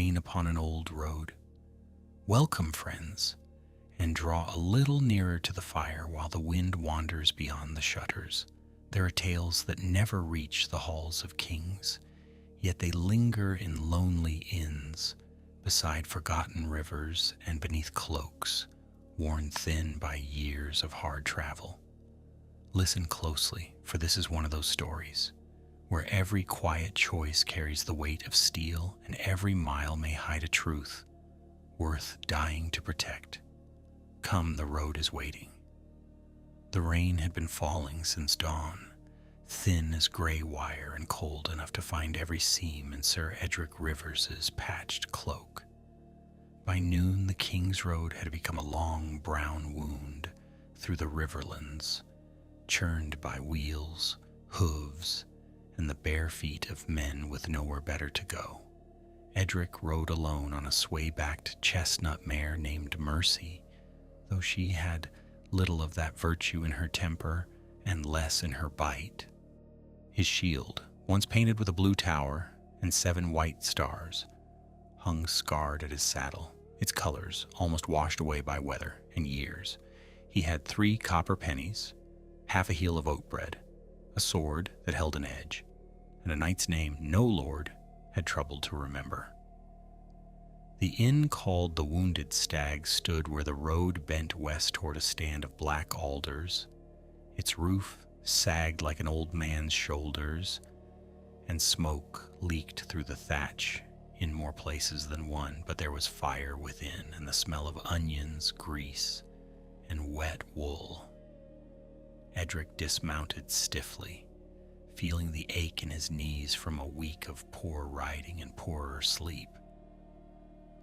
rain upon an old road. Welcome, friends, and draw a little nearer to the fire while the wind wanders beyond the shutters. There are tales that never reach the halls of kings, yet they linger in lonely inns, beside forgotten rivers and beneath cloaks worn thin by years of hard travel. Listen closely, for this is one of those stories where every quiet choice carries the weight of steel and every mile may hide a truth worth dying to protect. Come, the road is waiting. The rain had been falling since dawn, thin as gray wire and cold enough to find every seam in Sir Edric Rivers's patched cloak. By noon, the King's Road had become a long brown wound through the riverlands, churned by wheels, hooves, and the bare feet of men with nowhere better to go. Edric rode alone on a sway-backed chestnut mare named Mercy, though she had little of that virtue in her temper and less in her bite. His shield, once painted with a blue tower and 7 white stars, hung scarred at his saddle, its colors almost washed away by weather and years. He had 3 copper pennies, half a heel of oat bread, a sword that held an edge, and a knight's name no lord had troubled to remember. The inn called the Wounded Stag stood where the road bent west toward a stand of black alders. Its roof sagged like an old man's shoulders, and smoke leaked through the thatch in more places than one, but there was fire within and the smell of onions, grease, and wet wool. Edric dismounted stiffly, feeling the ache in his knees from a week of poor riding and poorer sleep.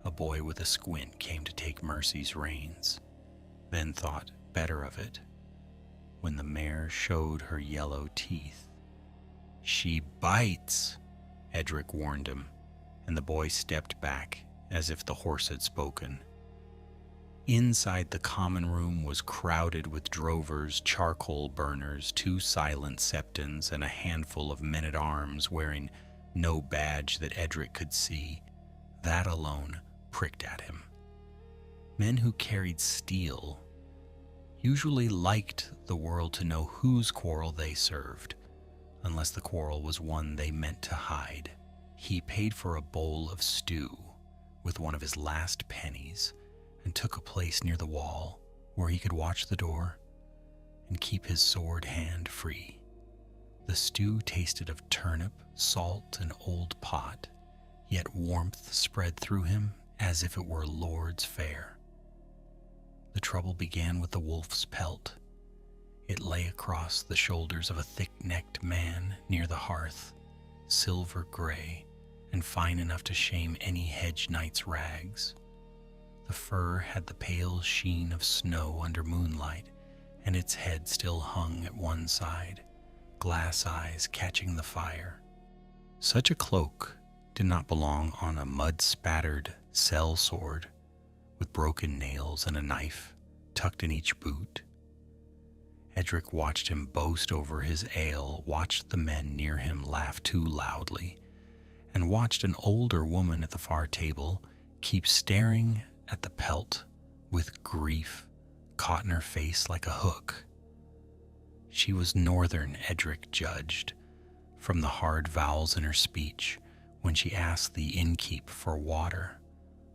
A boy with a squint came to take Mercy's reins, then thought better of it when the mare showed her yellow teeth. "She bites," Edric warned him, and the boy stepped back as if the horse had spoken. Inside the common room was crowded with drovers, charcoal burners, 2 silent septons, and a handful of men-at-arms wearing no badge that Edric could see. That alone pricked at him. Men who carried steel usually liked the world to know whose quarrel they served, unless the quarrel was one they meant to hide. He paid for a bowl of stew with one of his last pennies and took a place near the wall where he could watch the door and keep his sword hand free. The stew tasted of turnip, salt, and old pot, yet warmth spread through him as if it were Lord's fare. The trouble began with the wolf's pelt. It lay across the shoulders of a thick-necked man near the hearth, silver gray and fine enough to shame any hedge knight's rags. The fur had the pale sheen of snow under moonlight, and its head still hung at one side, glass eyes catching the fire. Such a cloak did not belong on a mud-spattered sellsword with broken nails and a knife tucked in each boot. Edric watched him boast over his ale, watched the men near him laugh too loudly, and watched an older woman at the far table keep staring at the pelt with grief caught in her face like a hook. She was northern, Edric judged, from the hard vowels in her speech when she asked the innkeep for water.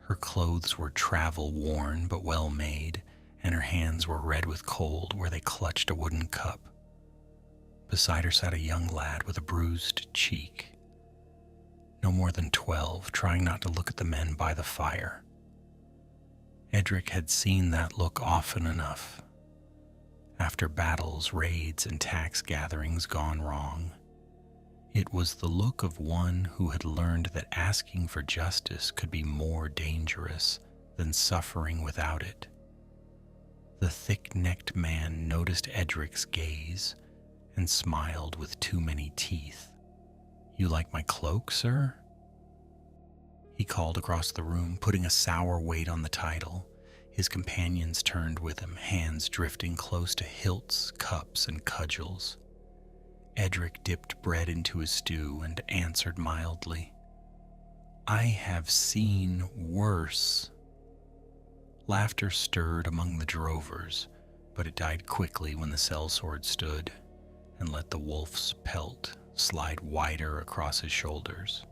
Her clothes were travel-worn but well-made, and her hands were red with cold where they clutched a wooden cup. Beside her sat a young lad with a bruised cheek, no more than 12, trying not to look at the men by the fire. Edric had seen that look often enough. After battles, raids, and tax gatherings gone wrong, it was the look of one who had learned that asking for justice could be more dangerous than suffering without it. The thick-necked man noticed Edric's gaze and smiled with too many teeth. "You like my cloak, sir?" He called across the room, putting a sour weight on the title. His companions turned with him, hands drifting close to hilts, cups, and cudgels. Edric dipped bread into his stew and answered mildly, I have seen worse. Laughter stirred among the drovers, but it died quickly when the sellsword stood and let the wolf's pelt slide wider across his shoulders.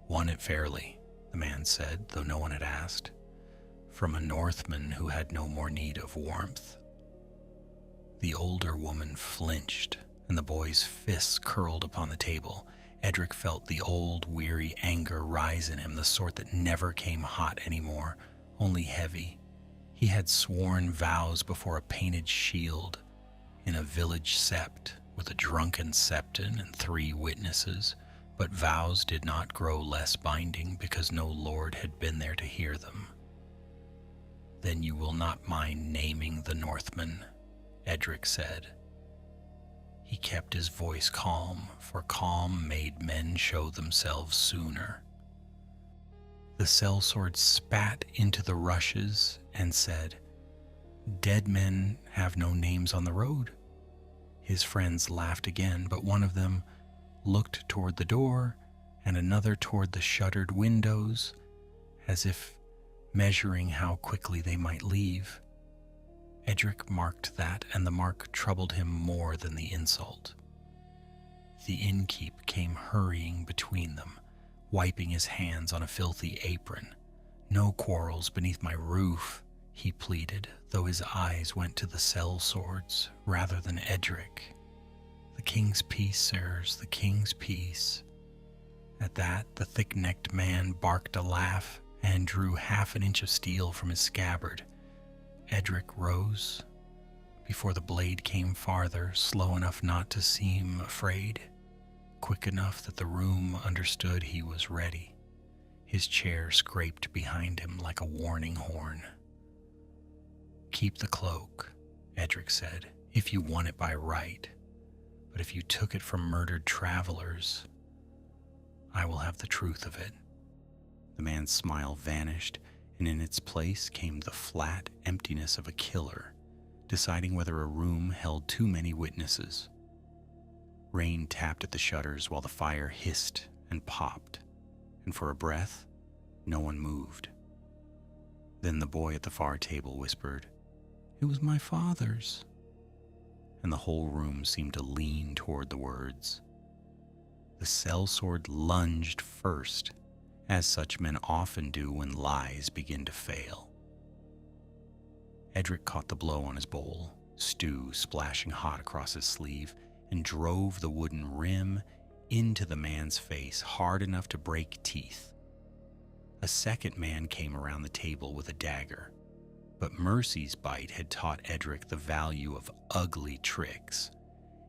Won it fairly, the man said, though no one had asked, from a Northman who had no more need of warmth. The older woman flinched, and the boy's fists curled upon the table. Edric felt the old, weary anger rise in him, the sort that never came hot anymore, only heavy. He had sworn vows before a painted shield in a village sept with a drunken septon and 3 witnesses, but vows did not grow less binding because no lord had been there to hear them. Then you will not mind naming the Northman, Edric said. He kept his voice calm, for calm made men show themselves sooner. The sellsword spat into the rushes and said, "Dead men have no names on the road." His friends laughed again, but one of them looked toward the door and another toward the shuttered windows, as if measuring how quickly they might leave. Edric marked that, and the mark troubled him more than the insult. The innkeep came hurrying between them, wiping his hands on a filthy apron. "No quarrels beneath my roof," he pleaded, though his eyes went to the sellswords rather than Edric. "The king's peace, sirs, the king's peace." At that, the thick-necked man barked a laugh and drew half an inch of steel from his scabbard. Edric rose before the blade came farther, slow enough not to seem afraid, quick enough that the room understood he was ready. His chair scraped behind him like a warning horn. "Keep the cloak," Edric said, "if you won it by right. But if you took it from murdered travelers, I will have the truth of it." The man's smile vanished, and in its place came the flat emptiness of a killer, deciding whether a room held too many witnesses. Rain tapped at the shutters while the fire hissed and popped, and for a breath, no one moved. Then the boy at the far table whispered, "It was my father's," and the whole room seemed to lean toward the words. The sellsword lunged first, as such men often do when lies begin to fail. Edric caught the blow on his bowl, stew splashing hot across his sleeve, and drove the wooden rim into the man's face hard enough to break teeth. A second man came around the table with a dagger, but Mercy's bite had taught Edric the value of ugly tricks,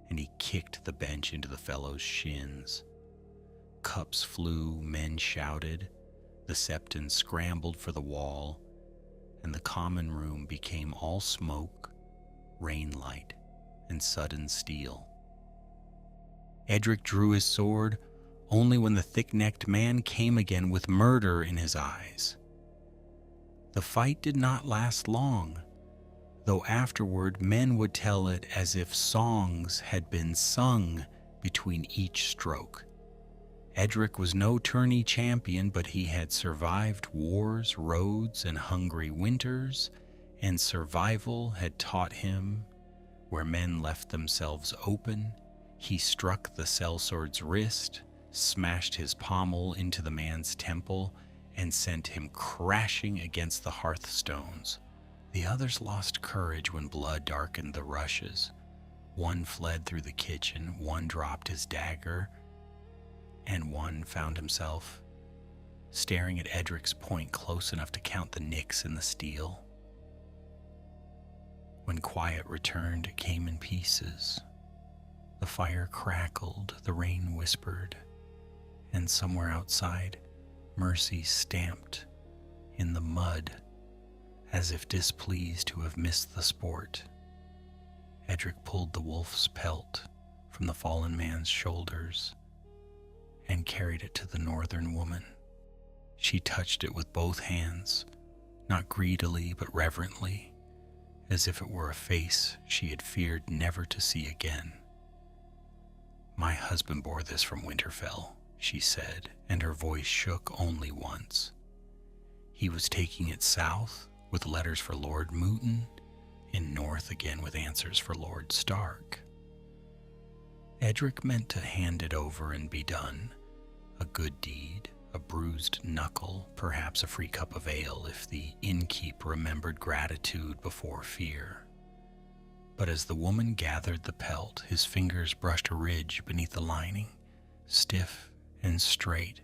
and he kicked the bench into the fellow's shins. Cups flew, men shouted, the septon scrambled for the wall, and the common room became all smoke, rain light, and sudden steel. Edric drew his sword only when the thick-necked man came again with murder in his eyes. The fight did not last long, though afterward men would tell it as if songs had been sung between each stroke. Edric was no tourney champion, but he had survived wars, roads, and hungry winters, and survival had taught him where men left themselves open. He struck the sellsword's wrist, smashed his pommel into the man's temple, and sent him crashing against the hearthstones. The others lost courage when blood darkened the rushes. One fled through the kitchen, one dropped his dagger, and one found himself staring at Edric's point close enough to count the nicks in the steel. When quiet returned, it came in pieces. The fire crackled, the rain whispered, and somewhere outside, Mercy stamped in the mud as if displeased to have missed the sport. Edric pulled the wolf's pelt from the fallen man's shoulders and carried it to the northern woman. She touched it with both hands, not greedily but reverently, as if it were a face she had feared never to see again. "My husband bore this from Winterfell," she said, and her voice shook only once. He was taking it south with letters for Lord Mooton, and north again with answers for Lord Stark. Edric meant to hand it over and be done. A good deed, a bruised knuckle, perhaps a free cup of ale if the innkeep remembered gratitude before fear. But as the woman gathered the pelt, his fingers brushed a ridge beneath the lining, stiff and straight,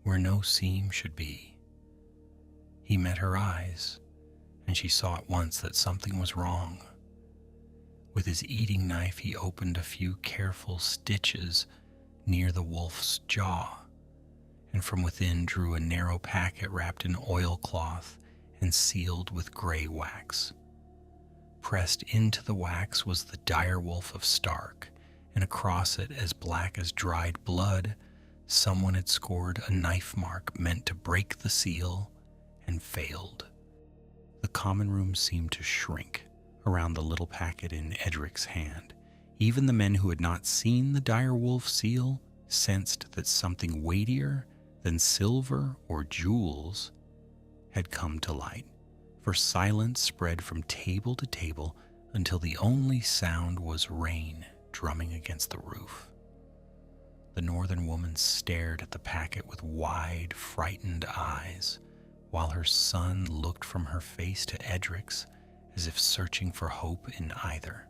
where no seam should be. He met her eyes, and she saw at once that something was wrong. With his eating knife, he opened a few careful stitches near the wolf's jaw, and from within drew a narrow packet wrapped in oilcloth and sealed with gray wax. Pressed into the wax was the dire wolf of Stark, and across it, as black as dried blood, someone had scored a knife mark meant to break the seal, and failed. The common room seemed to shrink around the little packet in Edric's hand. Even the men who had not seen the dire wolf seal sensed that something weightier than silver or jewels had come to light, for silence spread from table to table until the only sound was rain drumming against the roof. The northern woman stared at the packet with wide, frightened eyes, while her son looked from her face to Edric's as if searching for hope in either.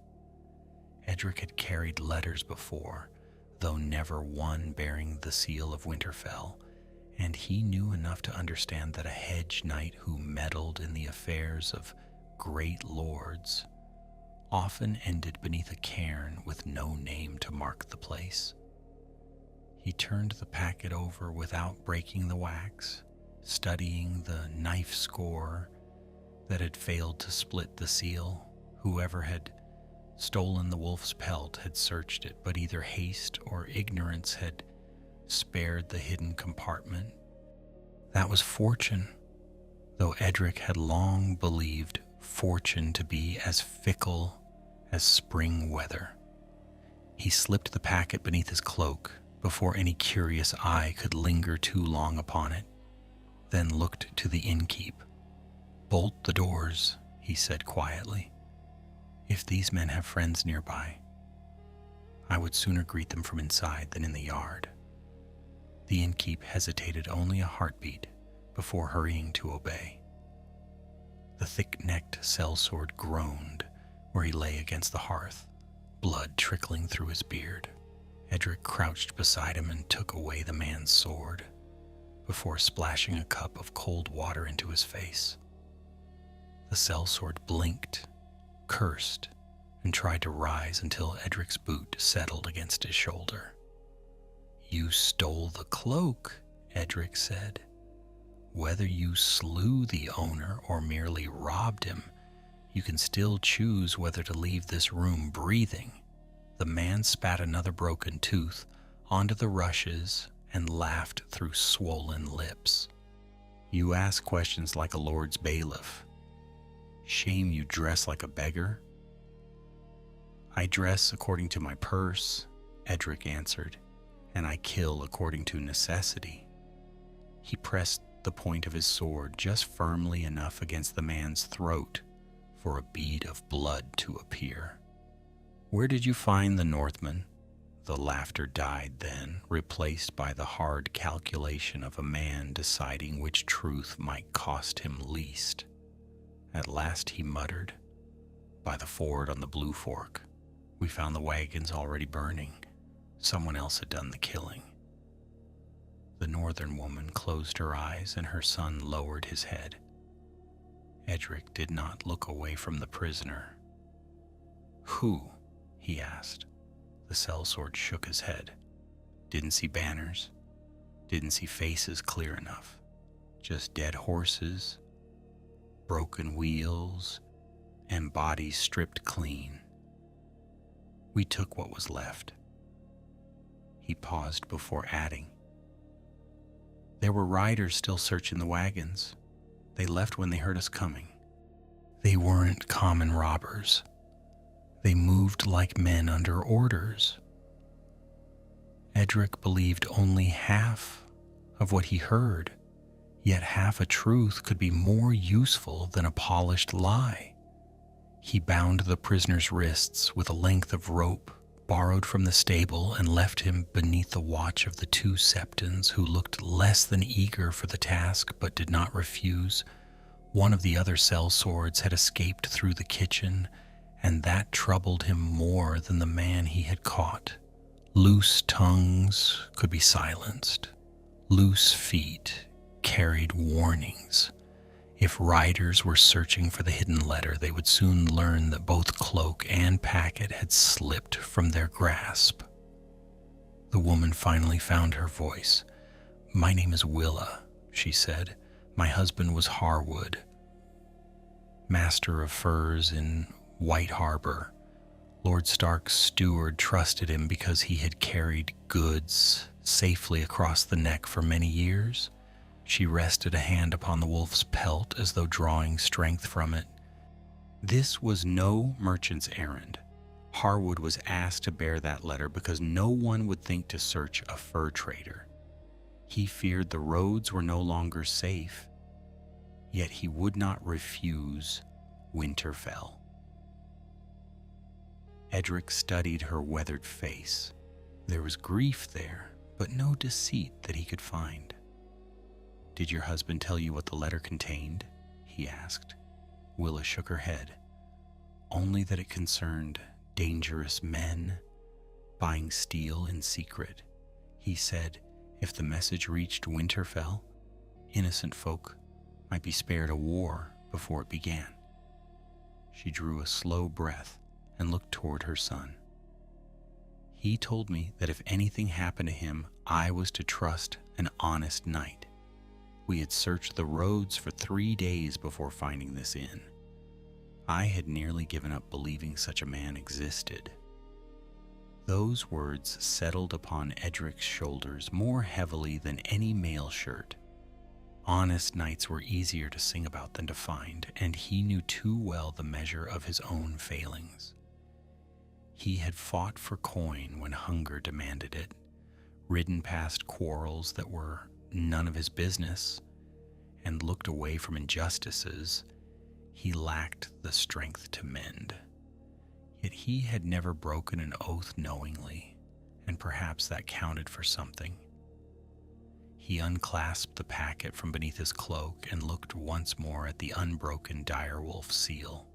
Edric had carried letters before, though never one bearing the seal of Winterfell, and he knew enough to understand that a hedge knight who meddled in the affairs of great lords often ended beneath a cairn with no name to mark the place. He turned the packet over without breaking the wax, studying the knife score that had failed to split the seal. Whoever had stolen the wolf's pelt had searched it, but either haste or ignorance had spared the hidden compartment. That was fortune, though Edric had long believed fortune to be as fickle as spring weather. He slipped the packet beneath his cloak before any curious eye could linger too long upon it, then looked to the innkeep. "Bolt the doors," he said quietly. "If these men have friends nearby, I would sooner greet them from inside than in the yard." The innkeep hesitated only a heartbeat before hurrying to obey. The thick-necked sellsword groaned where he lay against the hearth, blood trickling through his beard. Edric crouched beside him and took away the man's sword before splashing a cup of cold water into his face. The sellsword blinked, cursed, and tried to rise until Edric's boot settled against his shoulder. "You stole the cloak," Edric said. "Whether you slew the owner or merely robbed him, you can still choose whether to leave this room breathing." The man spat another broken tooth onto the rushes and laughed through swollen lips. "You ask questions like a lord's bailiff. Shame you dress like a beggar." "I dress according to my purse," Edric answered, "and I kill according to necessity." He pressed the point of his sword just firmly enough against the man's throat for a bead of blood to appear. "Where did you find the Northman?" The laughter died then, replaced by the hard calculation of a man deciding which truth might cost him least. At last he muttered, "By the ford on the Blue Fork. We found the wagons already burning. Someone else had done the killing." The northern woman closed her eyes and her son lowered his head. Edric did not look away from the prisoner. "Who?" he asked. The sellsword shook his head. "Didn't see banners. Didn't see faces clear enough. Just dead horses, broken wheels, and bodies stripped clean. We took what was left." He paused before adding, "There were riders still searching the wagons. They left when they heard us coming. They weren't common robbers. They moved like men under orders." Edric believed only half of what he heard, yet half a truth could be more useful than a polished lie. He bound the prisoner's wrists with a length of rope borrowed from the stable and left him beneath the watch of the two septons who looked less than eager for the task but did not refuse. One of the other sellswords had escaped through the kitchen, and that troubled him more than the man he had caught. Loose tongues could be silenced. Loose feet carried warnings. If riders were searching for the hidden letter, they would soon learn that both cloak and packet had slipped from their grasp. The woman finally found her voice. "My name is Willa," she said. "My husband was Harwood, master of furs in White Harbor. Lord Stark's steward trusted him because he had carried goods safely across the neck for many years." She rested a hand upon the wolf's pelt as though drawing strength from it. "This was no merchant's errand. Harwood was asked to bear that letter because no one would think to search a fur trader. He feared the roads were no longer safe, yet he would not refuse Winterfell." Edric studied her weathered face. There was grief there, but no deceit that he could find. "Did your husband tell you what the letter contained?" he asked. Willa shook her head. "Only that it concerned dangerous men buying steel in secret. He said if the message reached Winterfell, innocent folk might be spared a war before it began." She drew a slow breath and looked toward her son. "He told me that if anything happened to him, I was to trust an honest knight. We had searched the roads for 3 days before finding this inn. I had nearly given up believing such a man existed." Those words settled upon Edric's shoulders more heavily than any mail shirt. Honest knights were easier to sing about than to find, and he knew too well the measure of his own failings. He had fought for coin when hunger demanded it, ridden past quarrels that were none of his business, and looked away from injustices he lacked the strength to mend. Yet he had never broken an oath knowingly, and perhaps that counted for something. He unclasped the packet from beneath his cloak and looked once more at the unbroken direwolf seal.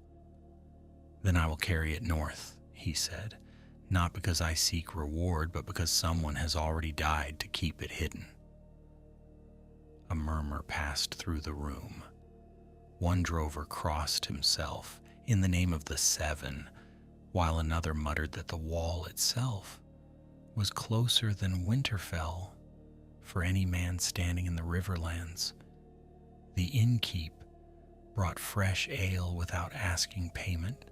"Then I will carry it north," he said, "not because I seek reward, but because someone has already died to keep it hidden." A murmur passed through the room. One drover crossed himself in the name of the Seven, while another muttered that the wall itself was closer than Winterfell for any man standing in the riverlands. The innkeep brought fresh ale without asking payment,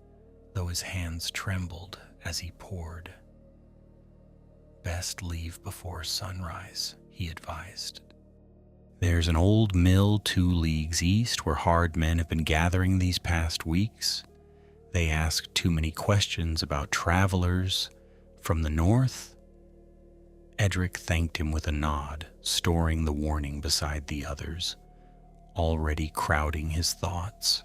though his hands trembled as he poured. "Best leave before sunrise," he advised. "There's an old mill 2 leagues east where hard men have been gathering these past weeks. They ask too many questions about travelers from the north." Edric thanked him with a nod, storing the warning beside the others, already crowding his thoughts.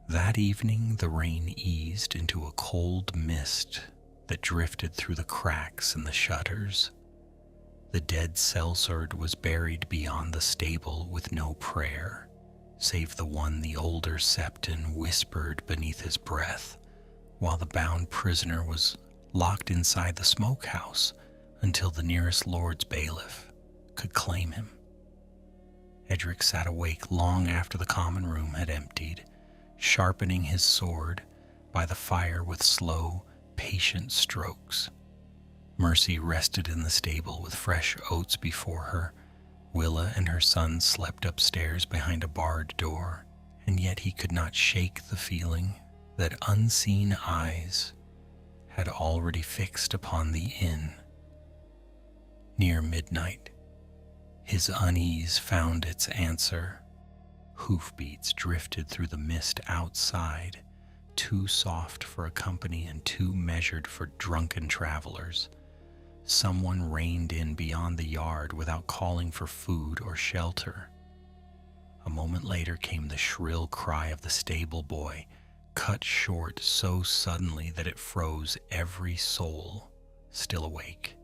That evening the rain eased into a cold mist that drifted through the cracks in the shutters. The dead sellsword was buried beyond the stable with no prayer, save the one the older septon whispered beneath his breath, while the bound prisoner was locked inside the smokehouse until the nearest lord's bailiff could claim him. Edric sat awake long after the common room had emptied, sharpening his sword by the fire with slow, patient strokes. Mercy rested in the stable with fresh oats before her. Willa and her son slept upstairs behind a barred door, and yet he could not shake the feeling that unseen eyes had already fixed upon the inn. Near midnight, his unease found its answer. Hoofbeats drifted through the mist outside, too soft for a company and too measured for drunken travelers. Someone reined in beyond the yard without calling for food or shelter. A moment later came the shrill cry of the stable boy, cut short so suddenly that it froze every soul still awake.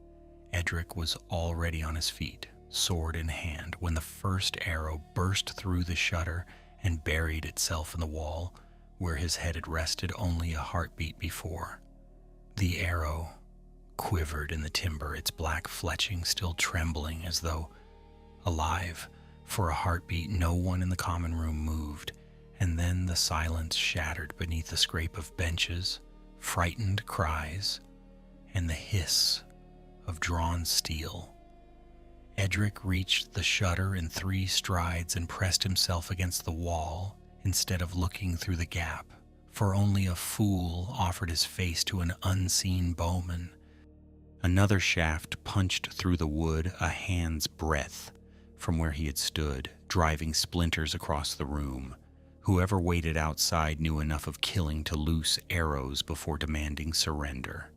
Edric was already on his feet, sword in hand, when the first arrow burst through the shutter and buried itself in the wall where his head had rested only a heartbeat before. The arrow quivered in the timber, its black fletching still trembling as though alive. For a heartbeat, no one in the common room moved, and then the silence shattered beneath the scrape of benches, frightened cries, and the hiss of drawn steel. Edric reached the shutter in 3 strides and pressed himself against the wall instead of looking through the gap, for only a fool offered his face to an unseen bowman. Another shaft punched through the wood a hand's breadth from where he had stood, driving splinters across the room. Whoever waited outside knew enough of killing to loose arrows before demanding surrender.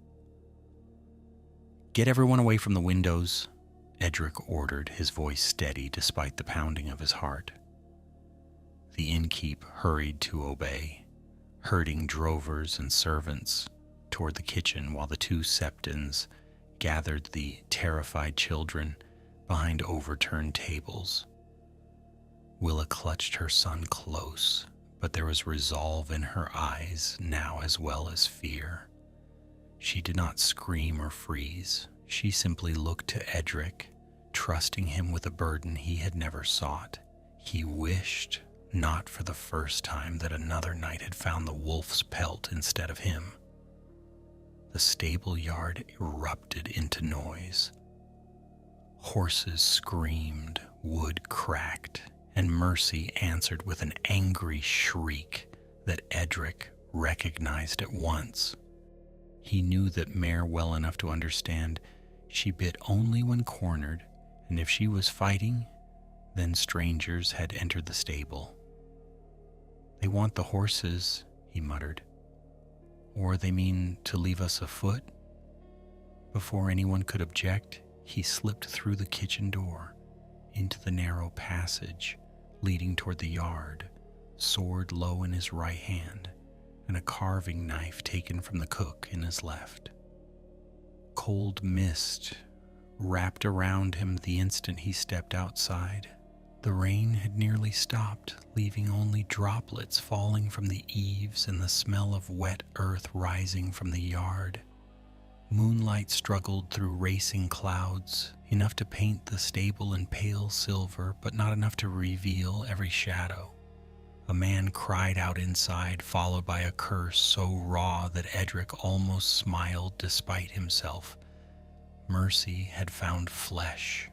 "Get everyone away from the windows," Edric ordered, his voice steady despite the pounding of his heart. The innkeep hurried to obey, herding drovers and servants toward the kitchen while the 2 septons gathered the terrified children behind overturned tables. Willa clutched her son close, but there was resolve in her eyes now as well as fear. She did not scream or freeze. She simply looked to Edric, trusting him with a burden he had never sought. He wished, not for the first time, that another night had found the wolf's pelt instead of him. The stable yard erupted into noise. Horses screamed, wood cracked, and Mercy answered with an angry shriek that Edric recognized at once. He knew that mare well enough to understand she bit only when cornered, and if she was fighting, then strangers had entered the stable. "They want the horses," he muttered. "Or they mean to leave us afoot?" Before anyone could object, he slipped through the kitchen door into the narrow passage leading toward the yard, sword low in his right hand and a carving knife taken from the cook in his left. Cold mist wrapped around him the instant he stepped outside. The rain had nearly stopped, leaving only droplets falling from the eaves and the smell of wet earth rising from the yard. Moonlight struggled through racing clouds, enough to paint the stable in pale silver, but not enough to reveal every shadow. A man cried out inside, followed by a curse so raw that Edric almost smiled despite himself. Mercy had found flesh.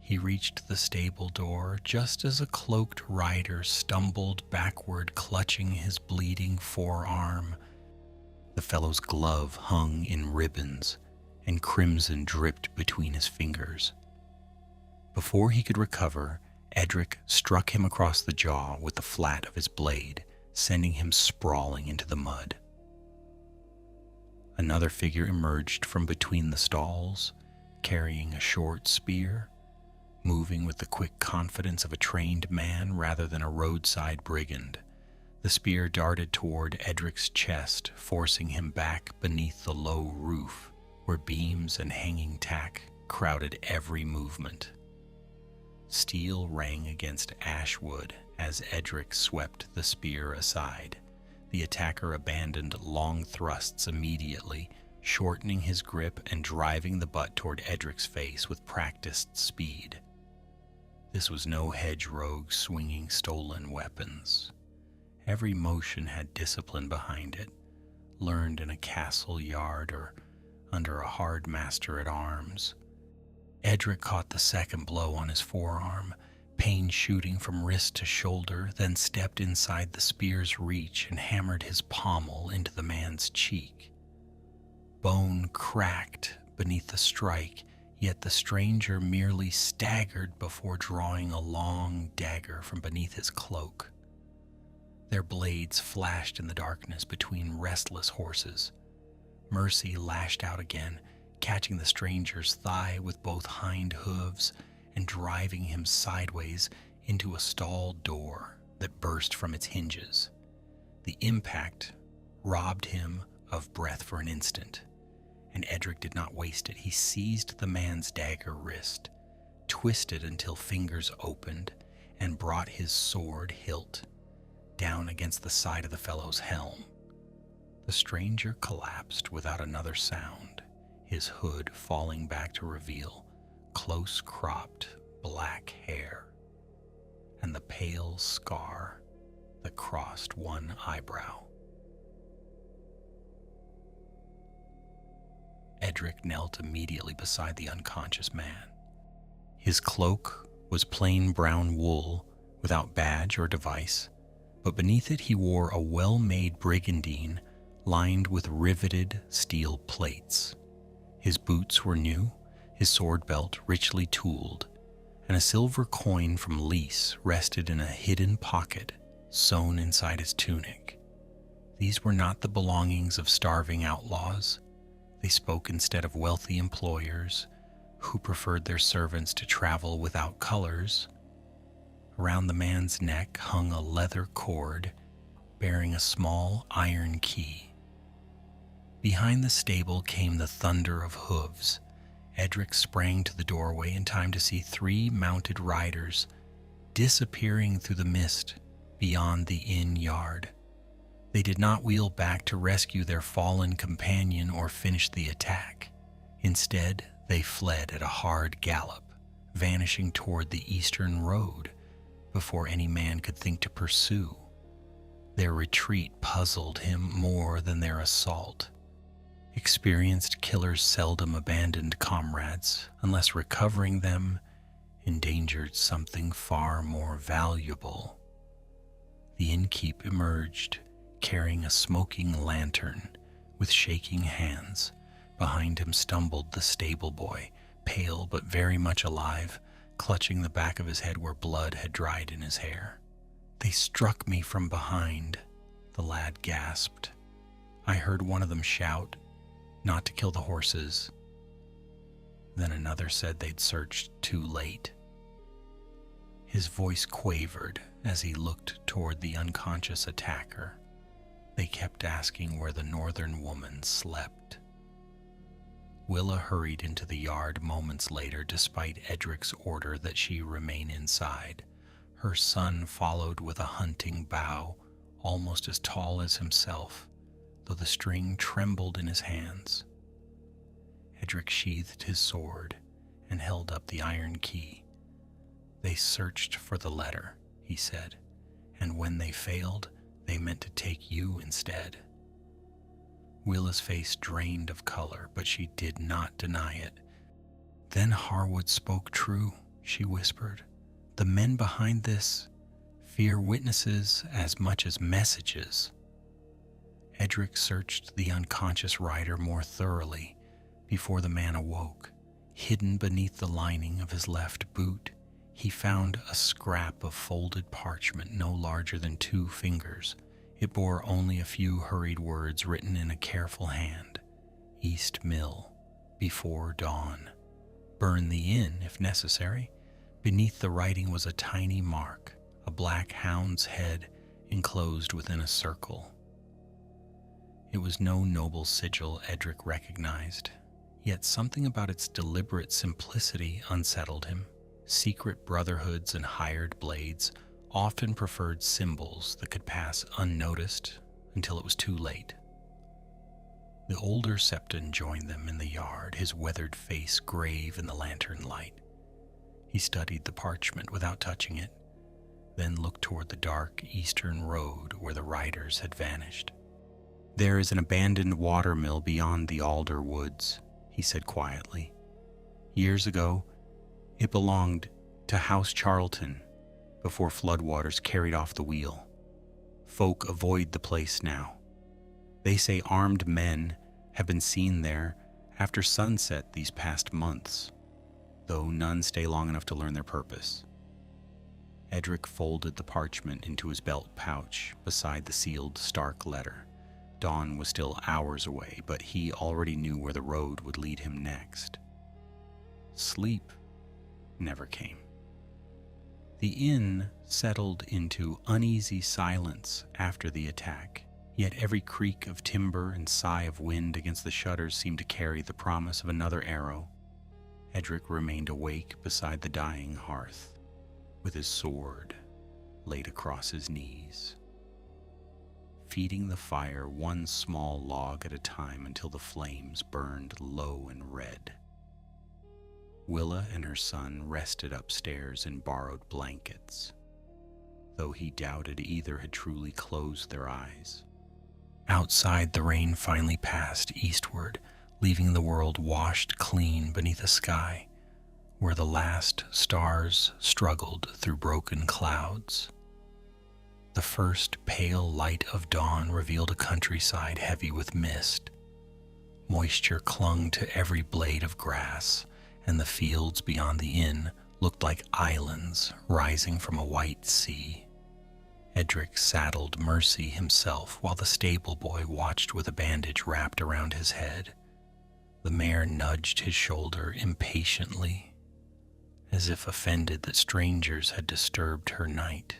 He reached the stable door just as a cloaked rider stumbled backward, clutching his bleeding forearm. The fellow's glove hung in ribbons, and crimson dripped between his fingers. Before he could recover, Edric struck him across the jaw with the flat of his blade, sending him sprawling into the mud. Another figure emerged from between the stalls, carrying a short spear, moving with the quick confidence of a trained man rather than a roadside brigand. The spear darted toward Edric's chest, forcing him back beneath the low roof, where beams and hanging tack crowded every movement. Steel rang against ash wood as Edric swept the spear aside. The attacker abandoned long thrusts immediately, shortening his grip and driving the butt toward Edric's face with practiced speed. This was no hedge rogue swinging stolen weapons. Every motion had discipline behind it, learned in a castle yard or under a hard master at arms. Edric caught the second blow on his forearm, pain shooting from wrist to shoulder, then stepped inside the spear's reach and hammered his pommel into the man's cheek. Bone cracked beneath the strike, yet the stranger merely staggered before drawing a long dagger from beneath his cloak. Their blades flashed in the darkness between restless horses. Mercy lashed out again, catching the stranger's thigh with both hind hooves and driving him sideways into a stall door that burst from its hinges. The impact robbed him of breath for an instant, and Edric did not waste it. He seized the man's dagger wrist, twisted until fingers opened, and brought his sword hilt down against the side of the fellow's helm. The stranger collapsed without another sound, his hood falling back to reveal close-cropped black hair and the pale scar that crossed one eyebrow. Edric knelt immediately beside the unconscious man. His cloak was plain brown wool without badge or device, but beneath it he wore a well-made brigandine lined with riveted steel plates. His boots were new, his sword belt richly tooled, and a silver coin from Lys rested in a hidden pocket sewn inside his tunic. These were not the belongings of starving outlaws. They spoke instead of wealthy employers who preferred their servants to travel without colors. Around the man's neck hung a leather cord bearing a small iron key. Behind the stable came the thunder of hooves. Edric sprang to the doorway in time to see 3 mounted riders disappearing through the mist beyond the inn yard. They did not wheel back to rescue their fallen companion or finish the attack. Instead, they fled at a hard gallop, vanishing toward the eastern road before any man could think to pursue. Their retreat puzzled him more than their assault. Experienced killers seldom abandoned comrades unless recovering them endangered something far more valuable. The innkeep emerged, carrying a smoking lantern with shaking hands. Behind him stumbled the stable boy, pale but very much alive, clutching the back of his head where blood had dried in his hair. "They struck me from behind," the lad gasped. "I heard one of them shout, not to kill the horses. Then another said they'd searched too late." His voice quavered as he looked toward the unconscious attacker. They kept asking where the northern woman slept. Willa hurried into the yard moments later despite Edric's order that she remain inside. Her son followed with a hunting bow almost as tall as himself, though the string trembled in his hands. Edric sheathed his sword and held up the iron key. "They searched for the letter," he said, "and when they failed, they meant to take you instead." Willa's face drained of color, but she did not deny it. "Then Harwood spoke true," she whispered. "The men behind this fear witnesses as much as messages." Edric searched the unconscious rider more thoroughly before the man awoke. Hidden beneath the lining of his left boot, he found a scrap of folded parchment no larger than 2 fingers. It bore only a few hurried words written in a careful hand. "East Mill, before dawn. Burn the inn if necessary." Beneath the writing was a tiny mark, a black hound's head enclosed within a circle. It was no noble sigil Edric recognized, yet something about its deliberate simplicity unsettled him. Secret brotherhoods and hired blades often preferred symbols that could pass unnoticed until it was too late. The older Septon joined them in the yard, his weathered face grave in the lantern light. He studied the parchment without touching it, then looked toward the dark eastern road where the riders had vanished. "There is an abandoned watermill beyond the alder woods," he said quietly. "Years ago, it belonged to House Charlton before floodwaters carried off the wheel. Folk avoid the place now. They say armed men have been seen there after sunset these past months, though none stay long enough to learn their purpose." Edric folded the parchment into his belt pouch beside the sealed Stark letter. Dawn was still hours away, but he already knew where the road would lead him next. Sleep never came. The inn settled into uneasy silence after the attack, yet every creak of timber and sigh of wind against the shutters seemed to carry the promise of another arrow. Edric remained awake beside the dying hearth, with his sword laid across his knees, feeding the fire one small log at a time until the flames burned low and red. Willa and her son rested upstairs in borrowed blankets, though he doubted either had truly closed their eyes. Outside, the rain finally passed eastward, leaving the world washed clean beneath a sky where the last stars struggled through broken clouds. The first pale light of dawn revealed a countryside heavy with mist. Moisture clung to every blade of grass, and the fields beyond the inn looked like islands rising from a white sea. Edric saddled Mercy himself while the stable boy watched with a bandage wrapped around his head. The mare nudged his shoulder impatiently, as if offended that strangers had disturbed her night.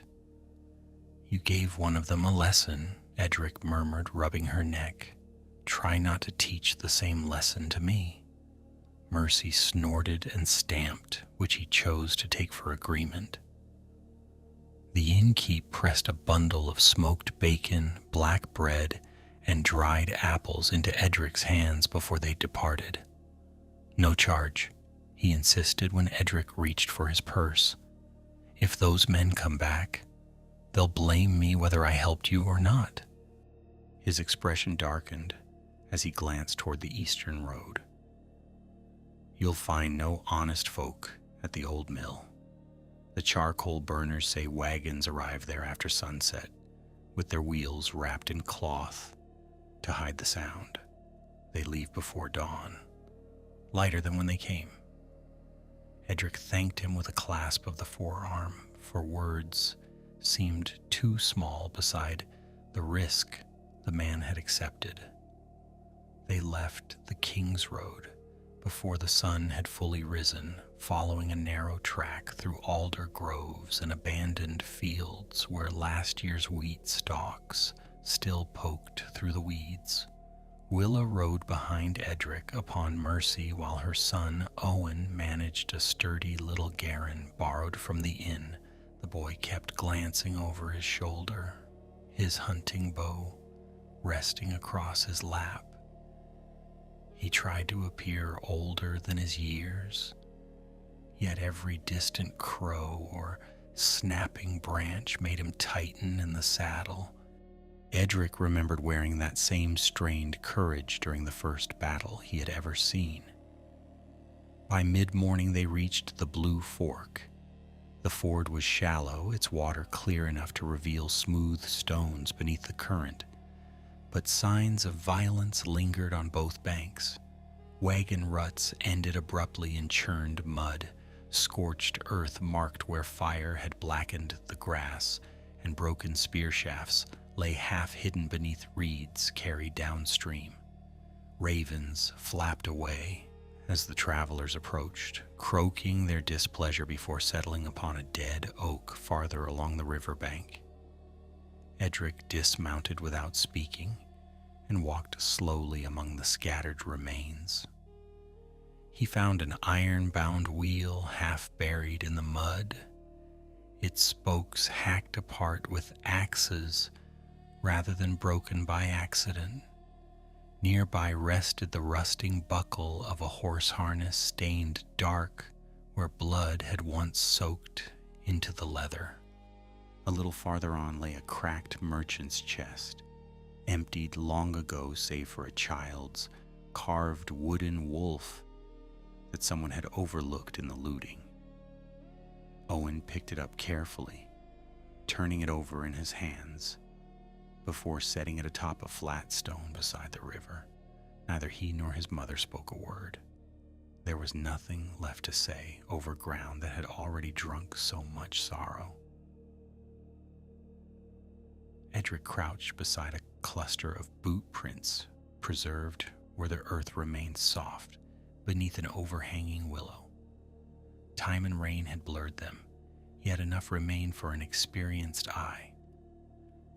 "You gave one of them a lesson," Edric murmured, rubbing her neck. "Try not to teach the same lesson to me." Mercy snorted and stamped, which he chose to take for agreement. The innkeep pressed a bundle of smoked bacon, black bread, and dried apples into Edric's hands before they departed. "No charge," he insisted when Edric reached for his purse. "If those men come back, they'll blame me whether I helped you or not." His expression darkened as he glanced toward the eastern road. "You'll find no honest folk at the old mill. The charcoal burners say wagons arrive there after sunset, with their wheels wrapped in cloth to hide the sound. They leave before dawn, lighter than when they came." Edric thanked him with a clasp of the forearm, for words seemed too small beside the risk the man had accepted. They left the King's Road before the sun had fully risen, following a narrow track through alder groves and abandoned fields where last year's wheat stalks still poked through the weeds. Willa rode behind Edric upon Mercy while her son Owen managed a sturdy little garron borrowed from the inn. The boy kept glancing over his shoulder, his hunting bow resting across his lap. He tried to appear older than his years, yet every distant crow or snapping branch made him tighten in the saddle. Edric remembered wearing that same strained courage during the first battle he had ever seen. By mid-morning they reached the Blue Fork. The ford was shallow, its water clear enough to reveal smooth stones beneath the current, but signs of violence lingered on both banks. Wagon ruts ended abruptly in churned mud, scorched earth marked where fire had blackened the grass, and broken spear shafts lay half hidden beneath reeds carried downstream. Ravens flapped away as the travelers approached, croaking their displeasure before settling upon a dead oak farther along the riverbank. Edric dismounted without speaking and walked slowly among the scattered remains. He found an iron-bound wheel half buried in the mud, its spokes hacked apart with axes rather than broken by accident. Nearby rested the rusting buckle of a horse harness stained dark where blood had once soaked into the leather. A little farther on lay a cracked merchant's chest, emptied long ago save for a child's carved wooden wolf that someone had overlooked in the looting. Owen picked it up carefully, turning it over in his hands before setting it atop a flat stone beside the river. Neither he nor his mother spoke a word. There was nothing left to say over ground that had already drunk so much sorrow. Edric crouched beside a cluster of boot prints, preserved where the earth remained soft beneath an overhanging willow. Time and rain had blurred them, yet enough remained for an experienced eye.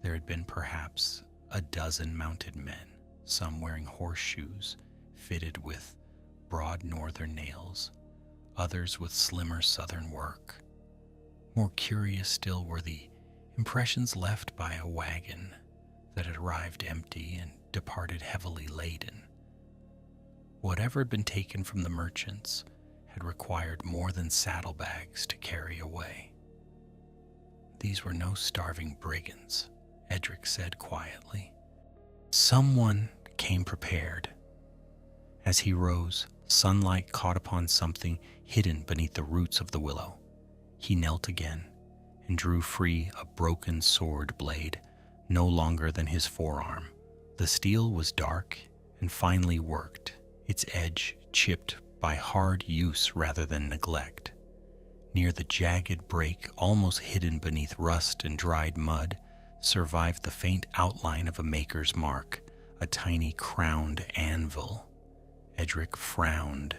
There had been perhaps a dozen mounted men, some wearing horseshoes fitted with broad northern nails, others with slimmer southern work. More curious still were the impressions left by a wagon that had arrived empty and departed heavily laden. Whatever had been taken from the merchants had required more than saddlebags to carry away. These were no starving brigands, Edric said quietly. Someone came prepared. As he rose, sunlight caught upon something hidden beneath the roots of the willow. He knelt again and drew free a broken sword blade, no longer than his forearm. The steel was dark and finely worked, its edge chipped by hard use rather than neglect. Near the jagged break, almost hidden beneath rust and dried mud, survived the faint outline of a maker's mark, a tiny crowned anvil. Edric frowned.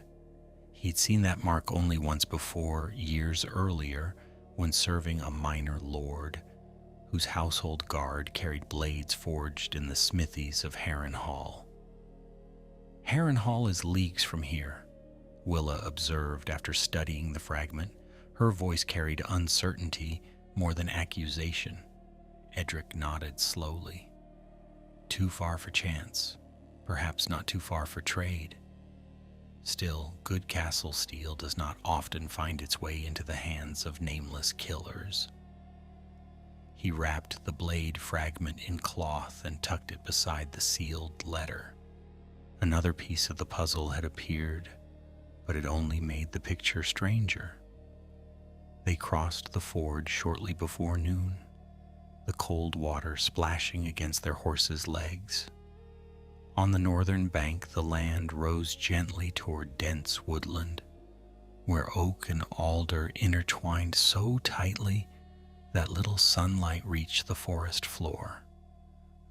He'd seen that mark only once before, years earlier, when serving a minor lord, whose household guard carried blades forged in the smithies of Harrenhal. Harrenhal is leagues from here, Willa observed after studying the fragment. Her voice carried uncertainty more than accusation. Edric nodded slowly. Too far for chance, perhaps not too far for trade. Still, good castle steel does not often find its way into the hands of nameless killers. He wrapped the blade fragment in cloth and tucked it beside the sealed letter. Another piece of the puzzle had appeared, but it only made the picture stranger. They crossed the ford shortly before noon, the cold water splashing against their horses' legs. On the northern bank, the land rose gently toward dense woodland, where oak and alder intertwined so tightly that little sunlight reached the forest floor.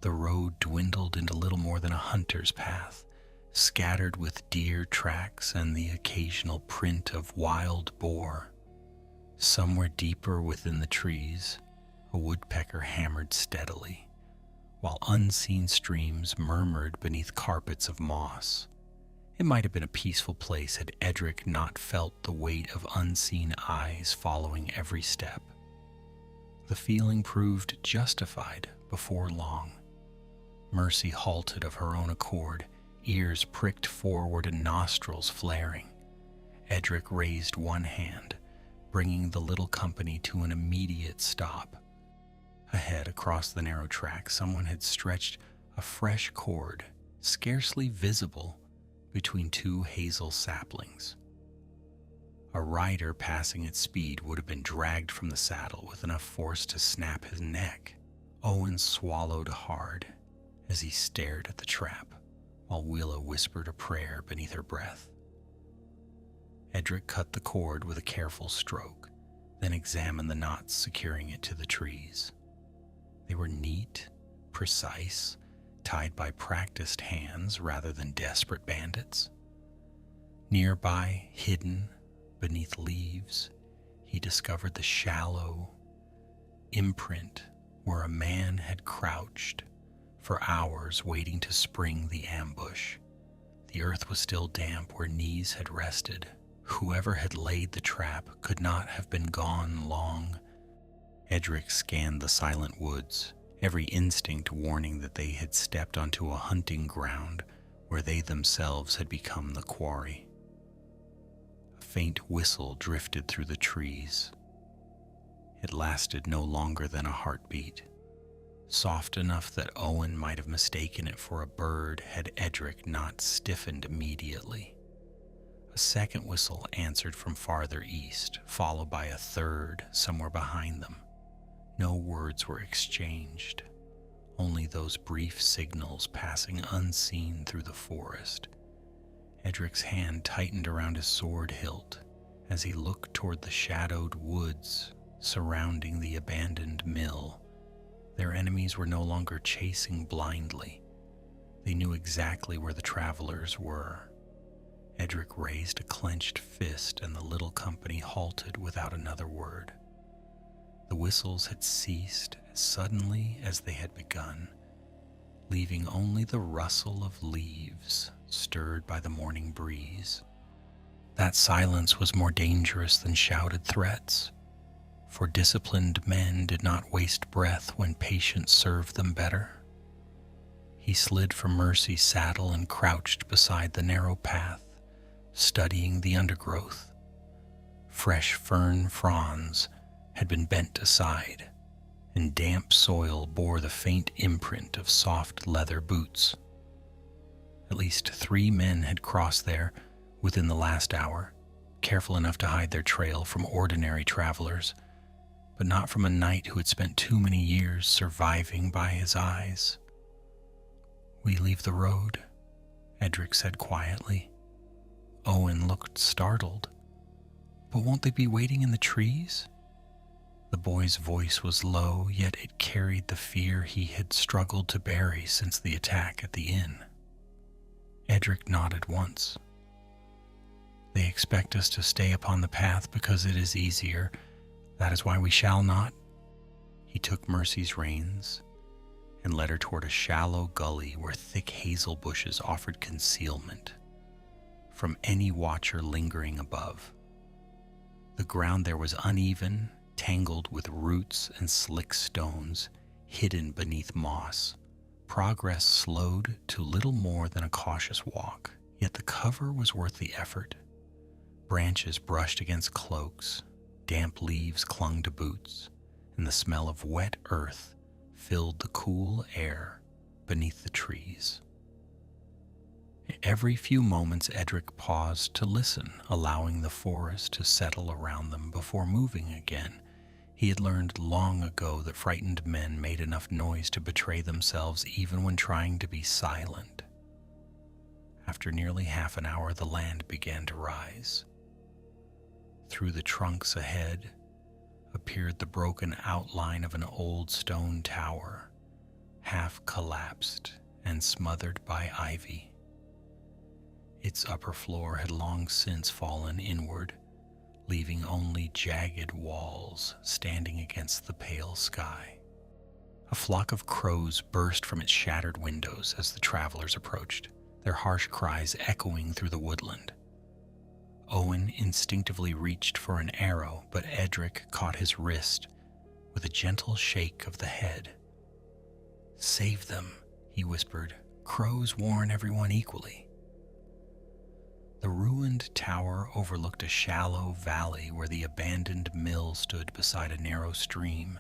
The road dwindled into little more than a hunter's path, scattered with deer tracks and the occasional print of wild boar. Somewhere deeper within the trees, a woodpecker hammered steadily, while unseen streams murmured beneath carpets of moss. It might have been a peaceful place had Edric not felt the weight of unseen eyes following every step. The feeling proved justified before long. Mercy halted of her own accord, ears pricked forward and nostrils flaring. Edric raised one hand, bringing the little company to an immediate stop. Ahead, across the narrow track, someone had stretched a fresh cord, scarcely visible, between two hazel saplings. A rider passing at speed would have been dragged from the saddle with enough force to snap his neck. Owen swallowed hard as he stared at the trap, while Willa whispered a prayer beneath her breath. Edric cut the cord with a careful stroke, then examined the knots securing it to the trees. They were neat, precise, tied by practiced hands rather than desperate bandits. Nearby, hidden beneath leaves, he discovered the shallow imprint where a man had crouched for hours waiting to spring the ambush. The earth was still damp where knees had rested. Whoever had laid the trap could not have been gone long. Edric scanned the silent woods, every instinct warning that they had stepped onto a hunting ground where they themselves had become the quarry. A faint whistle drifted through the trees. It lasted no longer than a heartbeat, soft enough that Owen might have mistaken it for a bird had Edric not stiffened immediately. A second whistle answered from farther east, followed by a third somewhere behind them. No words were exchanged, only those brief signals passing unseen through the forest. Edric's hand tightened around his sword hilt as he looked toward the shadowed woods surrounding the abandoned mill. Their enemies were no longer chasing blindly. They knew exactly where the travelers were. Edric raised a clenched fist, and the little company halted without another word. The whistles had ceased as suddenly as they had begun, leaving only the rustle of leaves stirred by the morning breeze. That silence was more dangerous than shouted threats, for disciplined men did not waste breath when patience served them better. He slid from Mercy's saddle and crouched beside the narrow path, studying the undergrowth. Fresh fern fronds had been bent aside, and damp soil bore the faint imprint of soft leather boots. At least 3 men had crossed there within the last hour, careful enough to hide their trail from ordinary travelers, but not from a knight who had spent too many years surviving by his eyes. "We leave the road," Edric said quietly. Owen looked startled. "But won't they be waiting in the trees?" The boy's voice was low, yet it carried the fear he had struggled to bury since the attack at the inn. Edric nodded once. "They expect us to stay upon the path because it is easier. That is why we shall not." He took Mercy's reins and led her toward a shallow gully where thick hazel bushes offered concealment from any watcher lingering above. The ground there was uneven, tangled with roots and slick stones, hidden beneath moss. Progress slowed to little more than a cautious walk, yet the cover was worth the effort. Branches brushed against cloaks, damp leaves clung to boots, and the smell of wet earth filled the cool air beneath the trees. Every few moments Edric paused to listen, allowing the forest to settle around them before moving again. He had learned long ago that frightened men made enough noise to betray themselves even when trying to be silent. After nearly half an hour, the land began to rise. Through the trunks ahead appeared the broken outline of an old stone tower, half collapsed and smothered by ivy. Its upper floor had long since fallen inward, leaving only jagged walls standing against the pale sky. A flock of crows burst from its shattered windows as the travelers approached, their harsh cries echoing through the woodland. Owen instinctively reached for an arrow, but Edric caught his wrist with a gentle shake of the head. "Save them," he whispered. "Crows warn everyone equally." The ruined tower overlooked a shallow valley where the abandoned mill stood beside a narrow stream.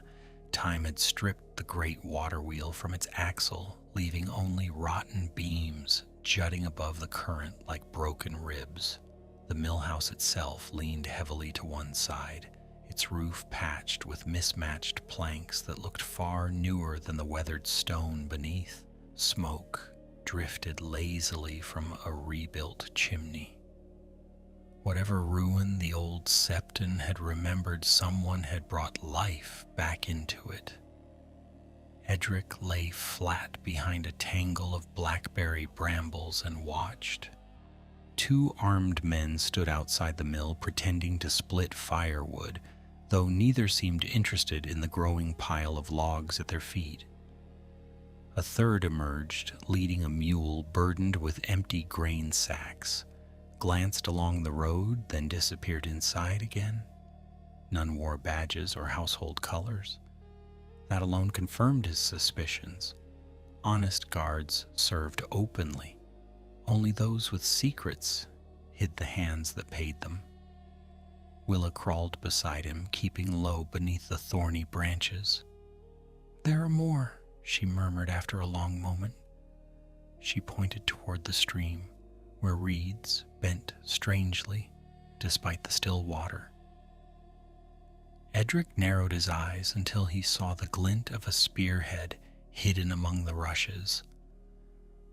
Time had stripped the great water wheel from its axle, leaving only rotten beams jutting above the current like broken ribs. The mill house itself leaned heavily to one side, its roof patched with mismatched planks that looked far newer than the weathered stone beneath. Smoke drifted lazily from a rebuilt chimney. Whatever ruin the old septon had remembered, someone had brought life back into it. Edric lay flat behind a tangle of blackberry brambles and watched. 2 armed men stood outside the mill pretending to split firewood, though neither seemed interested in the growing pile of logs at their feet. A third emerged, leading a mule burdened with empty grain sacks, glanced along the road, then disappeared inside again. None wore badges or household colors. That alone confirmed his suspicions. Honest guards served openly. Only those with secrets hid the hands that paid them. Willa crawled beside him, keeping low beneath the thorny branches. "There are more," she murmured after a long moment. She pointed toward the stream, where reeds bent strangely despite the still water. Edric narrowed his eyes until he saw the glint of a spearhead hidden among the rushes.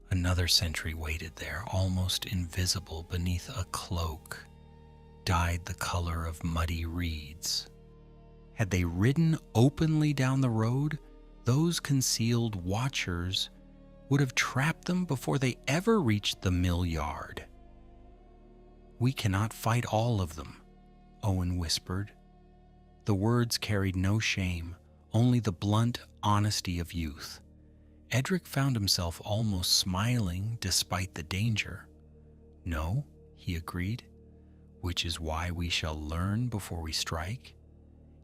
Another sentry waited there, almost invisible beneath a cloak, dyed the color of muddy reeds. Had they ridden openly down the road, Those concealed watchers would have trapped them before they ever reached the mill yard. "We cannot fight all of them," Owen whispered. The words carried no shame, only the blunt honesty of youth. Edric found himself almost smiling despite the danger. "No," he agreed, "which is why we shall learn before we strike."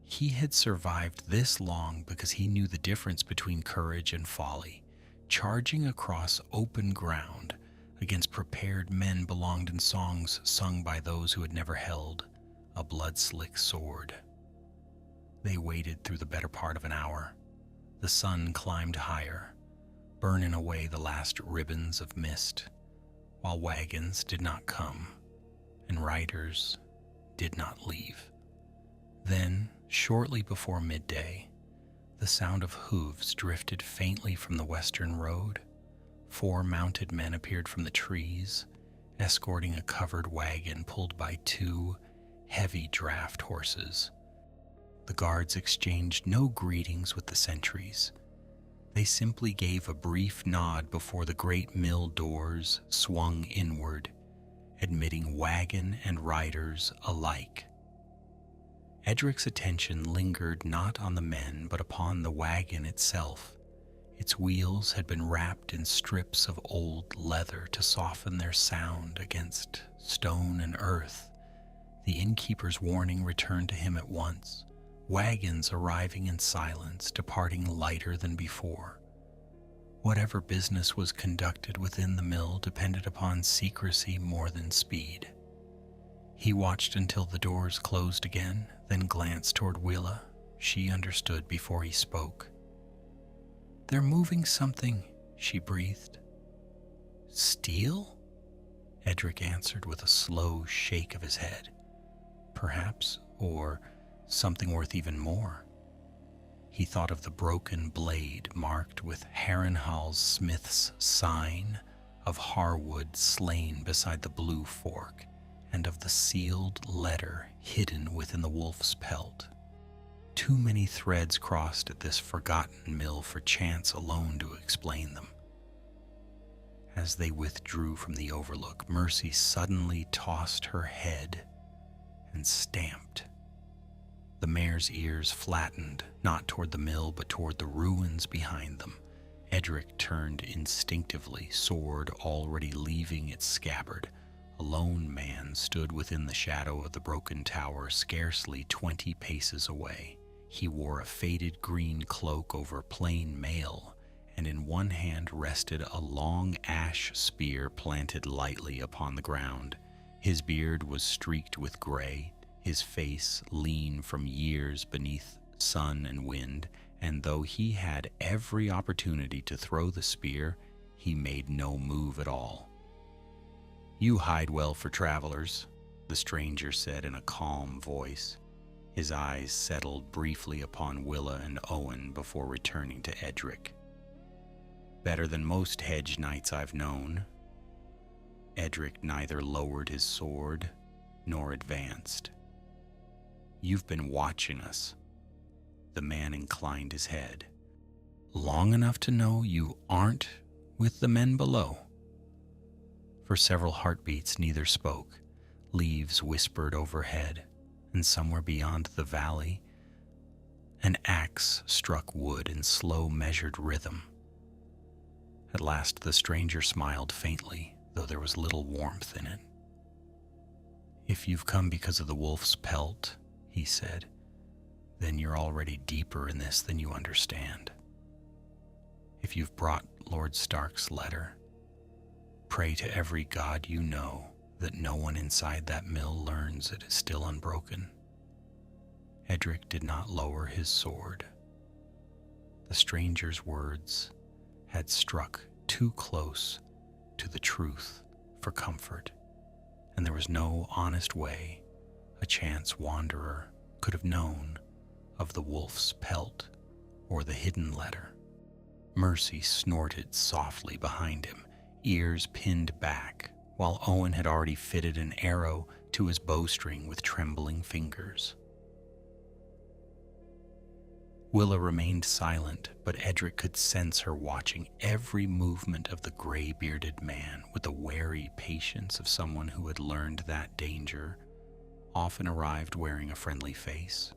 He had survived this long because he knew the difference between courage and folly. Charging across open ground against prepared men belonged in songs sung by those who had never held a blood-slick sword. They waited through the better part of an hour. The sun climbed higher, burning away the last ribbons of mist, while wagons did not come and riders did not leave. Then, shortly before midday, the sound of hooves drifted faintly from the western road. 4 mounted men appeared from the trees, escorting a covered wagon pulled by 2 heavy draft horses. The guards exchanged no greetings with the sentries. They simply gave a brief nod before the great mill doors swung inward, admitting wagon and riders alike. Edric's attention lingered not on the men but upon the wagon itself. Its wheels had been wrapped in strips of old leather to soften their sound against stone and earth. The innkeeper's warning returned to him at once. Wagons arriving in silence, departing lighter than before. Whatever business was conducted within the mill depended upon secrecy more than speed. He watched until the doors closed again, then glanced toward Willa. She understood before he spoke. "They're moving something," she breathed. "Steel?" Edric answered with a slow shake of his head. "Perhaps, or something worth even more." He thought of the broken blade marked with Harrenhal's smith's sign, of Harwood slain beside the blue fork, and of the sealed letter hidden within the wolf's pelt. Too many threads crossed at this forgotten mill for chance alone to explain them. As they withdrew from the overlook, Mercy suddenly tossed her head and stamped. The mare's ears flattened, not toward the mill, but toward the ruins behind them. Edric turned instinctively, sword already leaving its scabbard. A lone man stood within the shadow of the broken tower, scarcely 20 paces away. He wore a faded green cloak over plain mail, and in one hand rested a long ash spear planted lightly upon the ground. His beard was streaked with gray, his face lean from years beneath sun and wind, and though he had every opportunity to throw the spear, he made no move at all. "You hide well for travelers," the stranger said in a calm voice. His eyes settled briefly upon Willa and Owen before returning to Edric. "Better than most hedge knights I've known." Edric neither lowered his sword nor advanced. "You've been watching us." The man inclined his head. "Long enough to know you aren't with the men below." For several heartbeats neither spoke. Leaves whispered overhead, and somewhere beyond the valley, an axe struck wood in slow measured rhythm. At last the stranger smiled faintly, though there was little warmth in it. "If you've come because of the wolf's pelt," he said, "then you're already deeper in this than you understand. If you've brought Lord Stark's letter, pray to every god you know that no one inside that mill learns it is still unbroken." Edric did not lower his sword. The stranger's words had struck too close to the truth for comfort, and there was no honest way a chance wanderer could have known of the wolf's pelt or the hidden letter. Mercy snorted softly behind him, ears pinned back, while Owen had already fitted an arrow to his bowstring with trembling fingers. Willa remained silent, but Edric could sense her watching every movement of the gray-bearded man with the wary patience of someone who had learned that danger often arrived wearing a friendly face.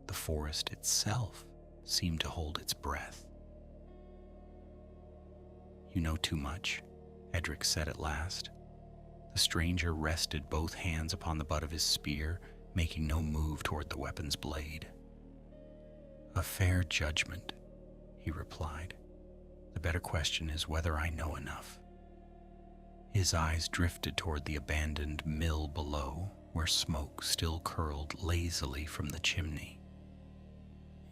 The forest itself seemed to hold its breath. "You know too much," Edric said at last. The stranger rested both hands upon the butt of his spear, making no move toward the weapon's blade. "A fair judgment," he replied. "The better question is whether I know enough." His eyes drifted toward the abandoned mill below, where smoke still curled lazily from the chimney.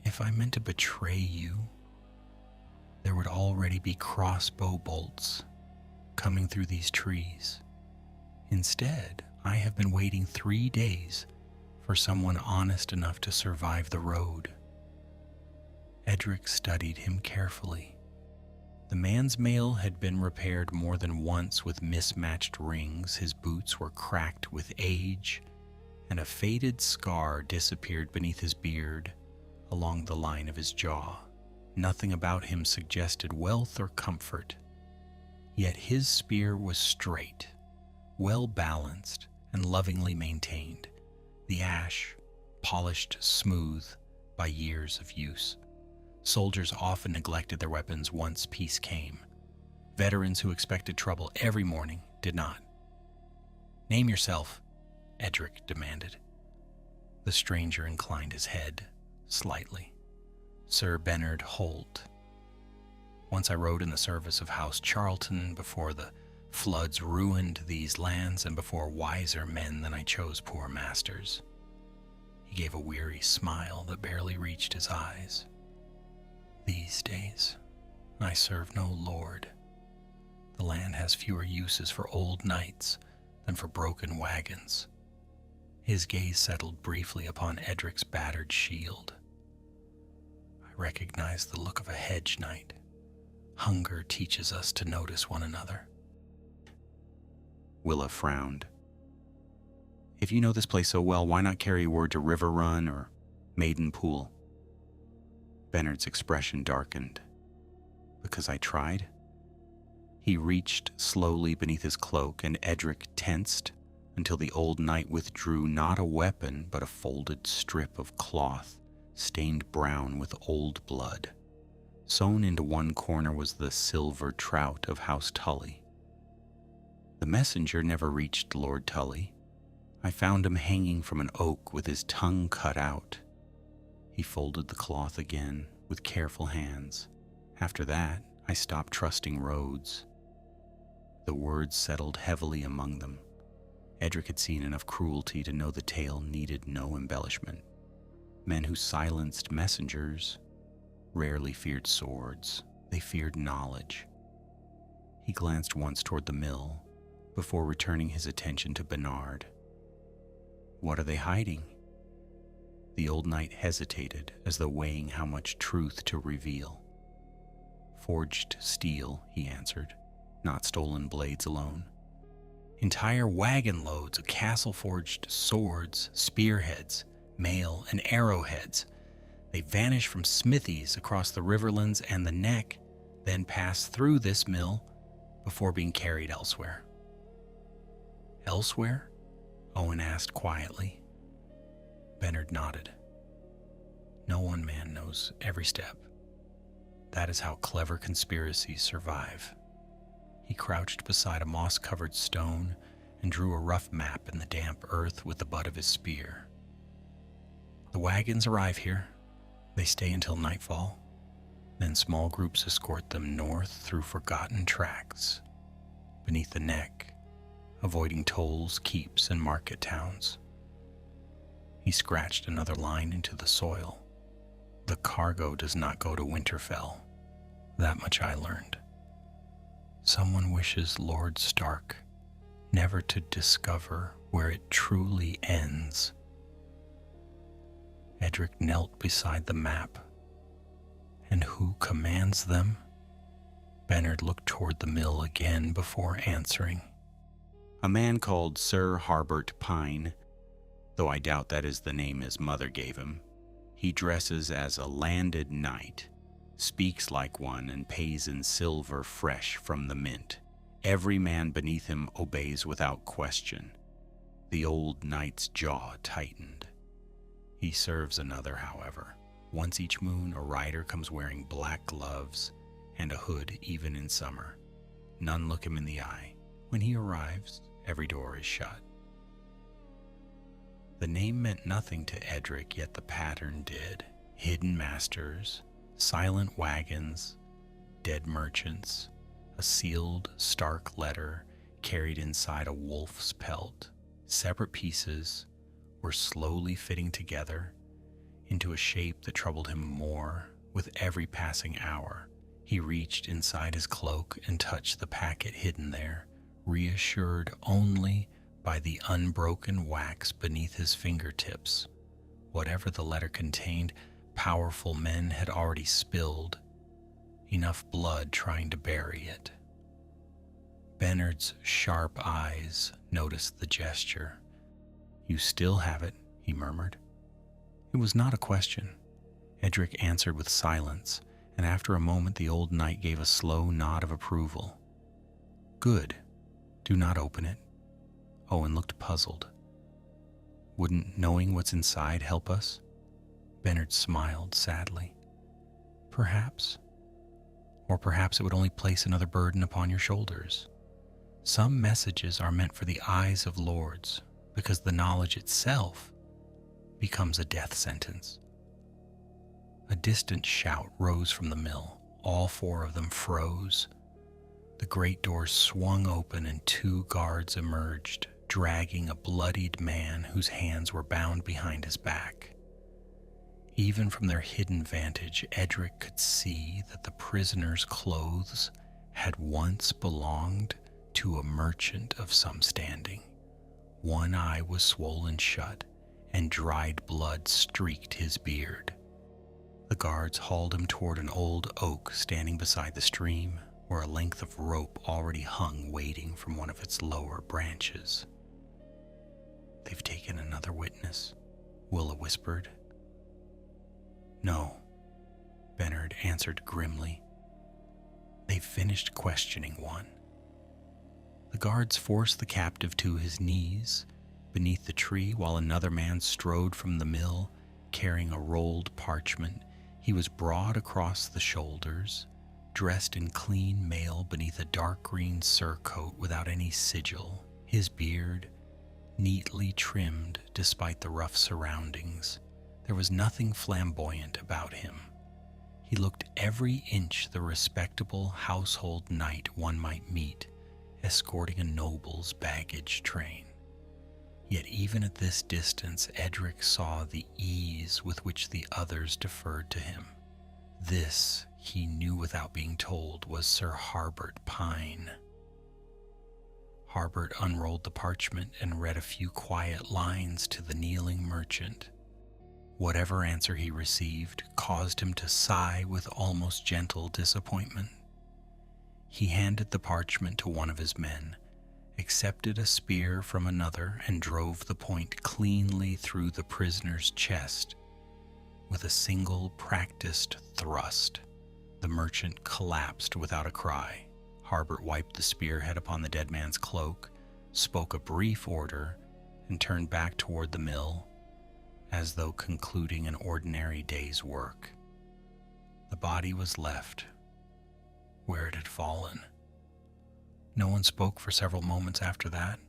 "If I meant to betray you, there would already be crossbow bolts coming through these trees. Instead, I have been waiting 3 days for someone honest enough to survive the road." Edric studied him carefully. The man's mail had been repaired more than once with mismatched rings, his boots were cracked with age, and a faded scar disappeared beneath his beard along the line of his jaw. Nothing about him suggested wealth or comfort, yet his spear was straight, well balanced, and lovingly maintained, the ash polished smooth by years of use. Soldiers often neglected their weapons once peace came. Veterans who expected trouble every morning did not. "Name yourself," Edric demanded. The stranger inclined his head slightly. "Sir Bernard Holt. Once I rode in the service of House Charlton before the floods ruined these lands and before wiser men than I chose poor masters." He gave a weary smile that barely reached his eyes. "These days, I serve no lord. The land has fewer uses for old knights than for broken wagons." His gaze settled briefly upon Edric's battered shield. "I recognize the look of a hedge knight. Hunger teaches us to notice one another." Willa frowned. "If you know this place so well, why not carry word to River Run or Maiden Pool?" Bernard's expression darkened. "Because I tried?" He reached slowly beneath his cloak, and Edric tensed until the old knight withdrew not a weapon but a folded strip of cloth stained brown with old blood. Sewn into one corner was the silver trout of House Tully. "The messenger never reached Lord Tully. I found him hanging from an oak with his tongue cut out." He folded the cloth again with careful hands. "After that, I stopped trusting roads." The words settled heavily among them. Edric had seen enough cruelty to know the tale needed no embellishment. Men who silenced messengers rarely feared swords. They feared knowledge. He glanced once toward the mill before returning his attention to Bernard. "What are they hiding?" The old knight hesitated, as though weighing how much truth to reveal. "Forged steel," he answered, "not stolen blades alone. Entire wagon loads of castle-forged swords, spearheads, mail, and arrowheads. They vanish from smithies across the riverlands and the neck, then pass through this mill before being carried elsewhere." "Elsewhere?" Owen asked quietly. Bernard nodded. "No one man knows every step. That is how clever conspiracies survive." He crouched beside a moss-covered stone and drew a rough map in the damp earth with the butt of his spear. "The wagons arrive here. They stay until nightfall. Then small groups escort them north through forgotten tracts, beneath the neck, avoiding tolls, keeps, and market towns." He scratched another line into the soil. "The cargo does not go to Winterfell. That much I learned. Someone wishes Lord Stark never to discover where it truly ends." Edric knelt beside the map. "And who commands them?" Bernard looked toward the mill again before answering. "A man called Sir Harbert Pine, though I doubt that is the name his mother gave him. He dresses as a landed knight, speaks like one, and pays in silver fresh from the mint. Every man beneath him obeys without question. The old knight's jaw tightened. He serves another, however. Once each moon, a rider comes wearing black gloves and a hood even in summer. None look him in the eye. When he arrives, every door is shut. The name meant nothing to Edric, yet the pattern did. Hidden masters, silent wagons, dead merchants, a sealed, stark letter carried inside a wolf's pelt. Separate pieces were slowly fitting together into a shape that troubled him more with every passing hour. He reached inside his cloak and touched the packet hidden there, reassured only by the unbroken wax beneath his fingertips. Whatever the letter contained, powerful men had already spilled enough blood trying to bury it. Bernard's sharp eyes noticed the gesture. "You still have it," he murmured. It was not a question. Edric answered with silence, and after a moment the old knight gave a slow nod of approval. "Good. Do not open it." Owen looked puzzled. "Wouldn't knowing what's inside help us?" Bernard smiled sadly. "Perhaps. Or perhaps it would only place another burden upon your shoulders. Some messages are meant for the eyes of lords, because the knowledge itself becomes a death sentence." A distant shout rose from the mill. All four of them froze. The great doors swung open and two guards emerged, dragging a bloodied man whose hands were bound behind his back. Even from their hidden vantage, Edric could see that the prisoner's clothes had once belonged to a merchant of some standing. One eye was swollen shut, and dried blood streaked his beard. The guards hauled him toward an old oak standing beside the stream, where a length of rope already hung waiting from one of its lower branches. "They've taken another witness," Willa whispered. "No," Bernard answered grimly. "They've finished questioning one." The guards forced the captive to his knees beneath the tree while another man strode from the mill carrying a rolled parchment. He was broad across the shoulders, dressed in clean mail beneath a dark green surcoat without any sigil, his beard neatly trimmed despite the rough surroundings. There was nothing flamboyant about him. He looked every inch the respectable household knight one might meet, escorting a noble's baggage train. Yet even at this distance, Edric saw the ease with which the others deferred to him. This, he knew without being told, was Sir Harbert Pine. Harbert unrolled the parchment and read a few quiet lines to the kneeling merchant. Whatever answer he received caused him to sigh with almost gentle disappointment. He handed the parchment to one of his men, accepted a spear from another, and drove the point cleanly through the prisoner's chest with a single practiced thrust. The merchant collapsed without a cry. Harbert wiped the spearhead upon the dead man's cloak, spoke a brief order, and turned back toward the mill, as though concluding an ordinary day's work. The body was left where it had fallen. No one spoke for several moments after that.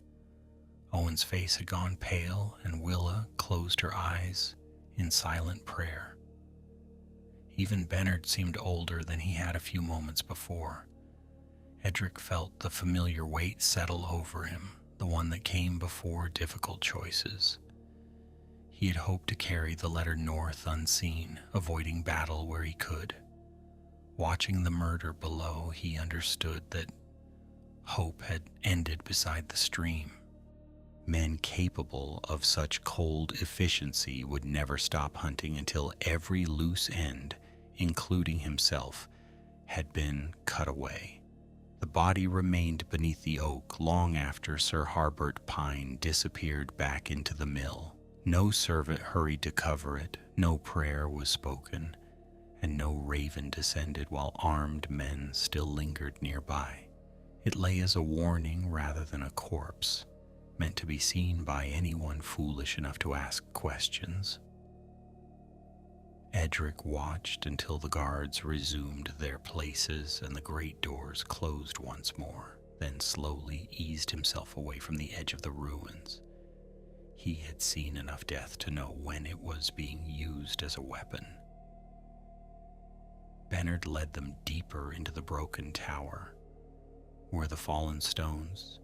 Owen's face had gone pale, and Willa closed her eyes in silent prayer. Even Bernard seemed older than he had a few moments before. Edric felt the familiar weight settle over him, the one that came before difficult choices. He had hoped to carry the letter north unseen, avoiding battle where he could. Watching the murder below, he understood that hope had ended beside the stream. Men capable of such cold efficiency would never stop hunting until every loose end, including himself, had been cut away. The body remained beneath the oak long after Sir Harbert Pine disappeared back into the mill. No servant hurried to cover it, no prayer was spoken, and no raven descended while armed men still lingered nearby. It lay as a warning rather than a corpse, meant to be seen by anyone foolish enough to ask questions. Edric watched until the guards resumed their places and the great doors closed once more, then slowly eased himself away from the edge of the ruins. He had seen enough death to know when it was being used as a weapon. Bernard led them deeper into the broken tower, where the fallen stones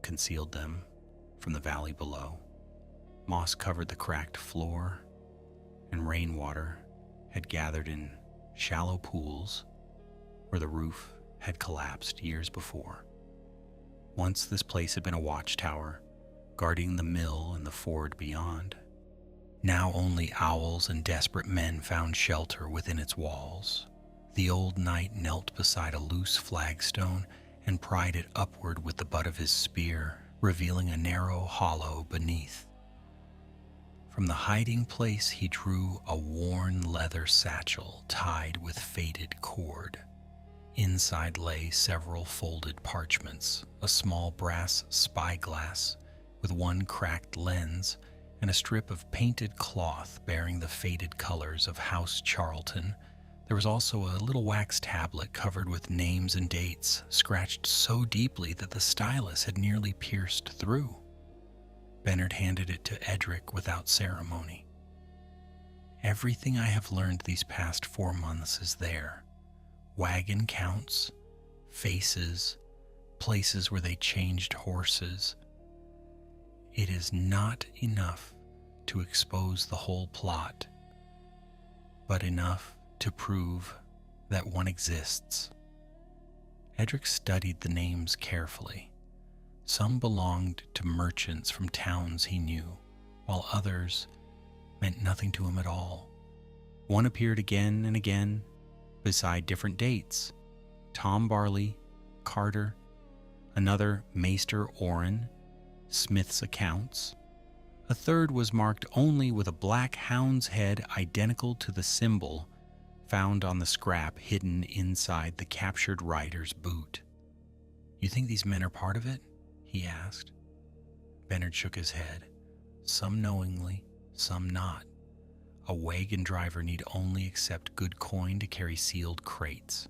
concealed them from the valley below. Moss covered the cracked floor, and rainwater had gathered in shallow pools where the roof had collapsed years before. Once this place had been a watchtower, guarding the mill and the ford beyond. Now only owls and desperate men found shelter within its walls. The old knight knelt beside a loose flagstone and pried it upward with the butt of his spear, revealing a narrow hollow beneath. From the hiding place he drew a worn leather satchel tied with faded cord. Inside lay several folded parchments, a small brass spyglass with one cracked lens, and a strip of painted cloth bearing the faded colors of House Charlton. There was also a little wax tablet covered with names and dates, scratched so deeply that the stylus had nearly pierced through. Bernard handed it to Edric without ceremony. Everything I have learned these past 4 months is there. Wagon counts, faces, places where they changed horses. It is not enough to expose the whole plot, but enough to prove that one exists. Edric studied the names carefully. Some belonged to merchants from towns he knew, while others meant nothing to him at all. One appeared again and again beside different dates: Tom Barley, Carter, another Maester Orrin, Smith's accounts. A third was marked only with a black hound's head identical to the symbol found on the scrap hidden inside the captured rider's boot. "You think these men are part of it?" he asked. Bernard shook his head, some knowingly, some not. A wagon driver need only accept good coin to carry sealed crates.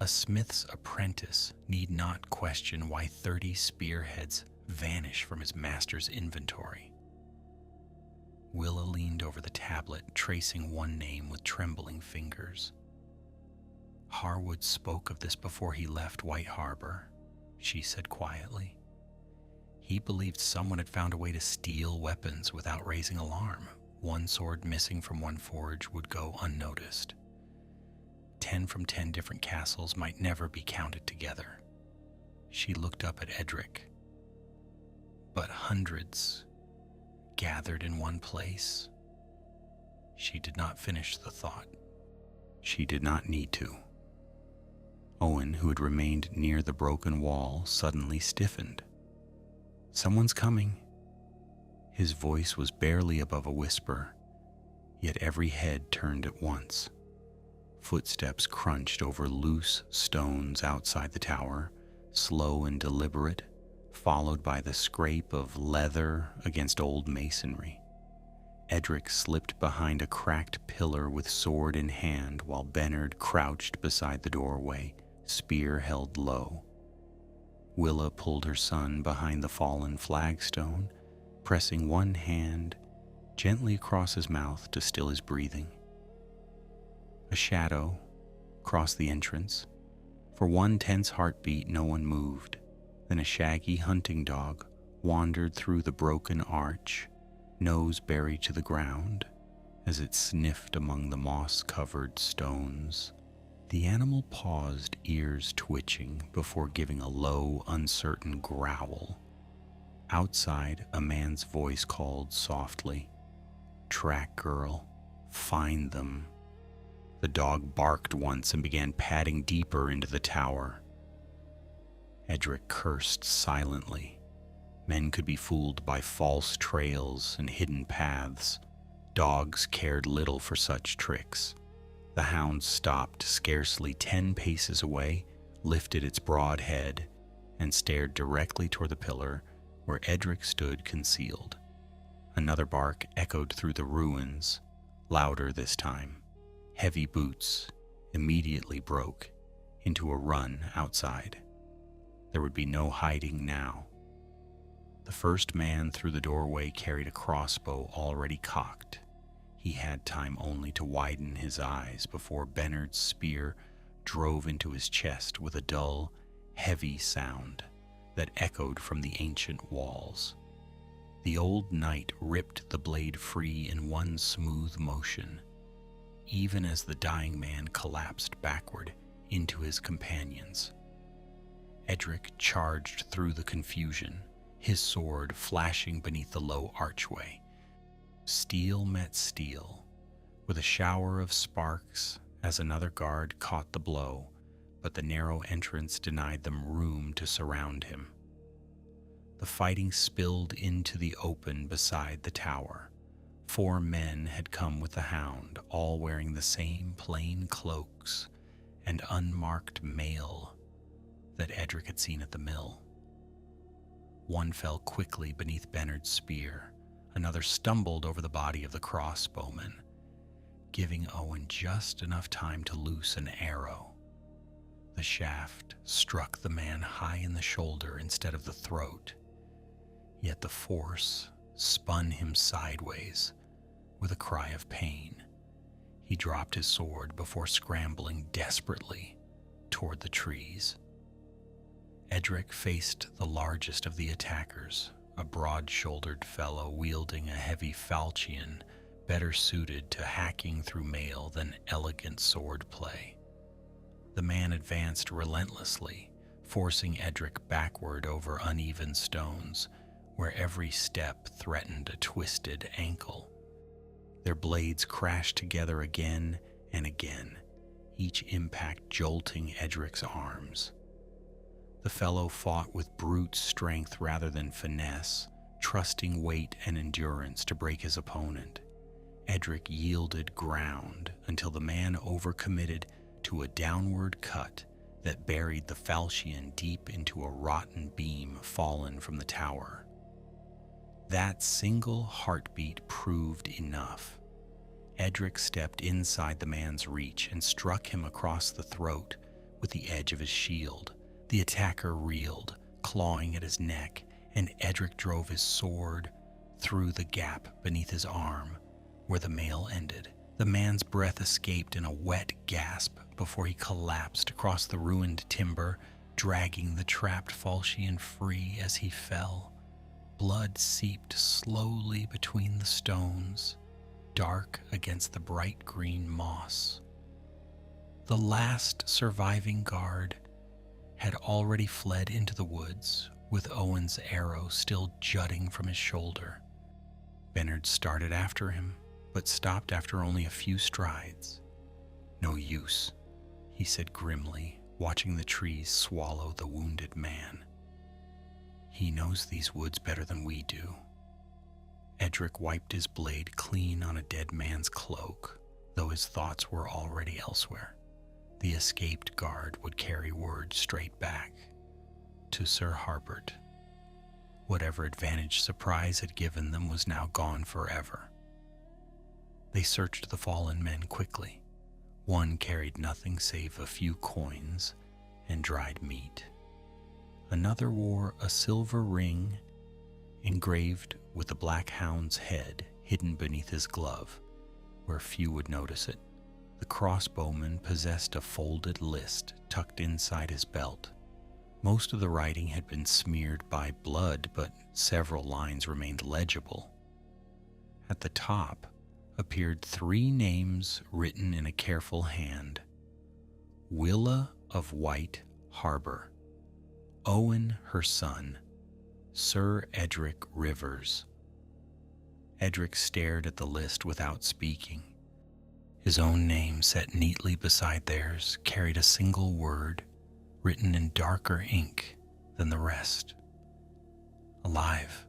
A smith's apprentice need not question why 30 spearheads vanish from his master's inventory. Willa leaned over the tablet, tracing one name with trembling fingers. "Harwood spoke of this before he left White Harbor," she said quietly. "He believed someone had found a way to steal weapons without raising alarm. One sword missing from one forge would go unnoticed. 10 from 10 different castles might never be counted together." She looked up at Edric. "But hundreds gathered in one place?" She did not finish the thought. She did not need to. Owen, who had remained near the broken wall, suddenly stiffened. "Someone's coming." His voice was barely above a whisper, yet every head turned at once. Footsteps crunched over loose stones outside the tower, slow and deliberate, followed by the scrape of leather against old masonry. Edric slipped behind a cracked pillar with sword in hand while Bernard crouched beside the doorway, spear held low. Willa pulled her son behind the fallen flagstone, pressing one hand gently across his mouth to still his breathing. A shadow crossed the entrance. For one tense heartbeat, no one moved. Then a shaggy hunting dog wandered through the broken arch, nose buried to the ground, as it sniffed among the moss-covered stones. The animal paused, ears twitching, before giving a low, uncertain growl. Outside, a man's voice called softly, "Track girl, find them." The dog barked once and began padding deeper into the tower. Edric cursed silently, Men could be fooled by false trails and hidden paths. Dogs cared little for such tricks. The hound stopped scarcely 10 paces away, lifted its broad head, and stared directly toward the pillar where Edric stood concealed. Another bark echoed through the ruins, louder this time. Heavy boots immediately broke into a run outside. There would be no hiding now. The first man through the doorway carried a crossbow already cocked. He had time only to widen his eyes before Bernard's spear drove into his chest with a dull, heavy sound that echoed from the ancient walls. The old knight ripped the blade free in one smooth motion, even as the dying man collapsed backward into his companions. Edric charged through the confusion, his sword flashing beneath the low archway. Steel met steel, with a shower of sparks as another guard caught the blow, but the narrow entrance denied them room to surround him. The fighting spilled into the open beside the tower. 4 men had come with the hound, all wearing the same plain cloaks and unmarked mail that Edric had seen at the mill. One fell quickly beneath Bernard's spear. Another stumbled over the body of the crossbowman, giving Owen just enough time to loose an arrow. The shaft struck the man high in the shoulder instead of the throat, yet the force spun him sideways with a cry of pain. He dropped his sword before scrambling desperately toward the trees. Edric faced the largest of the attackers, a broad-shouldered fellow wielding a heavy falchion better suited to hacking through mail than elegant sword play. The man advanced relentlessly, forcing Edric backward over uneven stones, where every step threatened a twisted ankle. Their blades crashed together again and again, each impact jolting Edric's arms. The fellow fought with brute strength rather than finesse, trusting weight and endurance to break his opponent. Edric yielded ground until the man overcommitted to a downward cut that buried the falchion deep into a rotten beam fallen from the tower. That single heartbeat proved enough. Edric stepped inside the man's reach and struck him across the throat with the edge of his shield. The attacker reeled, clawing at his neck, and Edric drove his sword through the gap beneath his arm, where the mail ended. The man's breath escaped in a wet gasp before he collapsed across the ruined timber, dragging the trapped falchion free as he fell. Blood seeped slowly between the stones, dark against the bright green moss. The last surviving guard had already fled into the woods, with Owen's arrow still jutting from his shoulder. Bernard started after him, but stopped after only a few strides. "No use," he said grimly, watching the trees swallow the wounded man. "He knows these woods better than we do." Edric wiped his blade clean on a dead man's cloak, though his thoughts were already elsewhere. The escaped guard would carry word straight back to Sir Harbert. Whatever advantage surprise had given them was now gone forever. They searched the fallen men quickly. One carried nothing save a few coins and dried meat. Another wore a silver ring engraved with the black hound's head hidden beneath his glove, where few would notice it. The crossbowman possessed a folded list tucked inside his belt. Most of the writing had been smeared by blood, but several lines remained legible. At the top appeared 3 names written in a careful hand: Willa of White Harbor, Owen her son, Sir Edric Rivers. Edric stared at the list without speaking. His own name, set neatly beside theirs, carried a single word, written in darker ink than the rest. alive.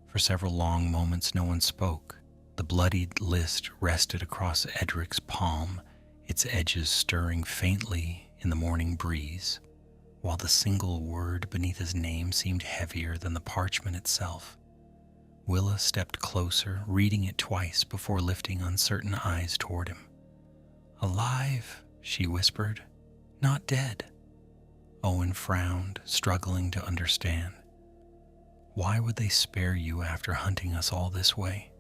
For several long moments no one spoke. The bloodied list rested across Edric's palm, its edges stirring faintly in the morning breeze, while the single word beneath his name seemed heavier than the parchment itself. Willa stepped closer, reading it twice before lifting uncertain eyes toward him. "Alive," she whispered, "not dead." Owen frowned, struggling to understand. "Why would they spare you after hunting us all this way?"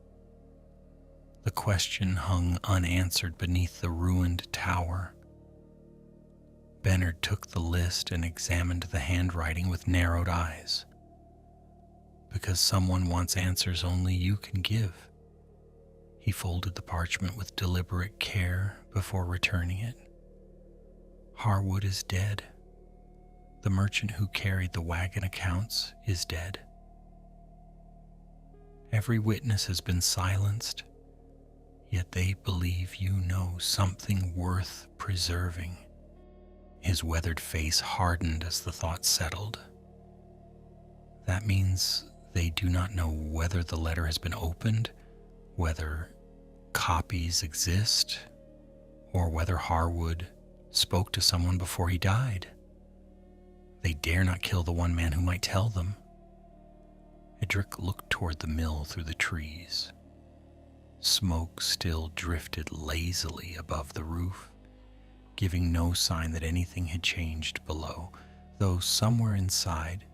The question hung unanswered beneath the ruined tower. Bernard took the list and examined the handwriting with narrowed eyes. "Because someone wants answers only you can give." He folded the parchment with deliberate care before returning it. "Harwood is dead. The merchant who carried the wagon accounts is dead. Every witness has been silenced, yet they believe you know something worth preserving." His weathered face hardened as the thought settled. "That means they do not know whether the letter has been opened, whether copies exist, or whether Harwood spoke to someone before he died. They dare not kill the one man who might tell them." Edric looked toward the mill through the trees. Smoke still drifted lazily above the roof, giving no sign that anything had changed below, though somewhere inside,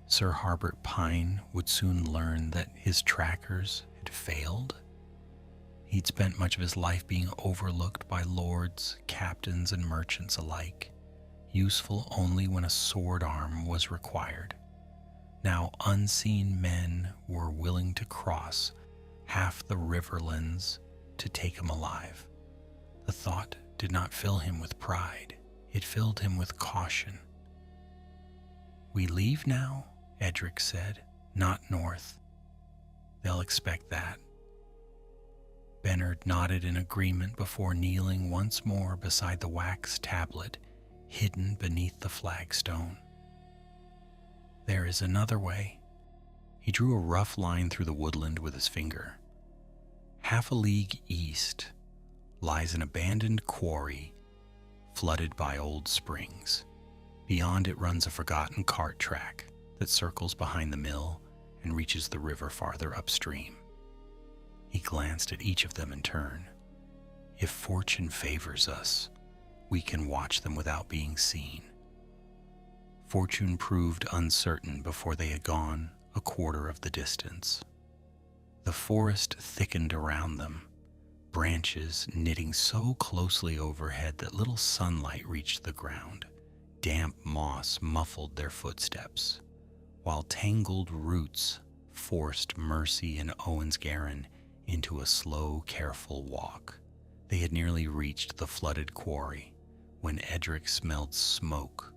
Sir Harbert Pine would soon learn that his trackers had failed. He'd spent much of his life being overlooked by lords, captains, and merchants alike, useful only when a sword arm was required. Now unseen men were willing to cross half the riverlands to take him alive. The thought did not fill him with pride. It filled him with caution. "We leave now," Edric said, "not north. They'll expect that." Bernard nodded in agreement before kneeling once more beside the wax tablet hidden beneath the flagstone. "There is another way." He drew a rough line through the woodland with his finger. "Half a league east lies an abandoned quarry flooded by old springs. Beyond it runs a forgotten cart track that circles behind the mill and reaches the river farther upstream." He glanced at each of them in turn. "If fortune favors us, we can watch them without being seen." Fortune proved uncertain before they had gone a quarter of the distance. The forest thickened around them, branches knitting so closely overhead that little sunlight reached the ground. Damp moss muffled their footsteps, while tangled roots forced Mercy and Owen's Garin into a slow, careful walk. They had nearly reached the flooded quarry when Edric smelled smoke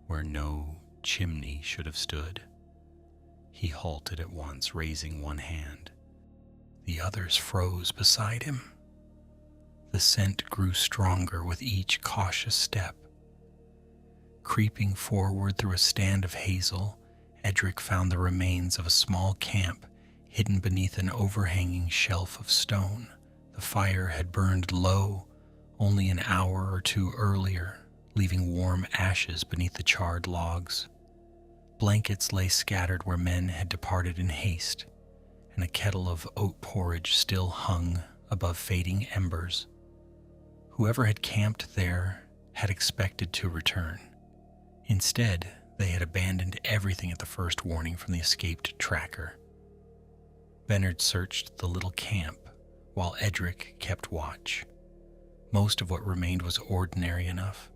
where no chimney should have stood. He halted at once, raising one hand. The others froze beside him. The scent grew stronger with each cautious step. Creeping forward through a stand of hazel, Edric found the remains of a small camp hidden beneath an overhanging shelf of stone. The fire had burned low only an hour or two earlier, leaving warm ashes beneath the charred logs. Blankets lay scattered where men had departed in haste, and a kettle of oat porridge still hung above fading embers. Whoever had camped there had expected to return. Instead, they had abandoned everything at the first warning from the escaped tracker. Bernard searched the little camp while Edric kept watch. Most of what remained was ordinary enough.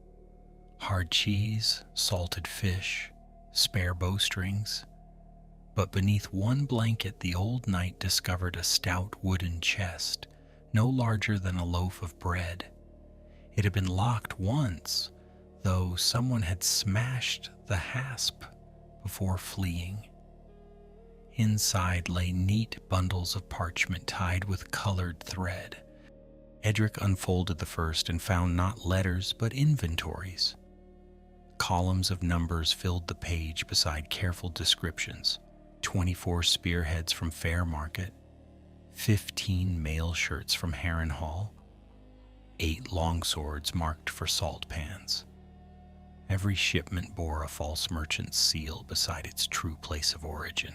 Hard cheese, salted fish, spare bowstrings. But beneath one blanket the old knight discovered a stout wooden chest, no larger than a loaf of bread. It had been locked once, though someone had smashed the hasp before fleeing. Inside lay neat bundles of parchment tied with colored thread. Edric unfolded the first and found not letters but inventories. Columns of numbers filled the page beside careful descriptions. 24 spearheads from Fair Market, 15 mail shirts from Heron Hall, 8 longswords marked for salt pans. Every shipment bore a false merchant's seal beside its true place of origin.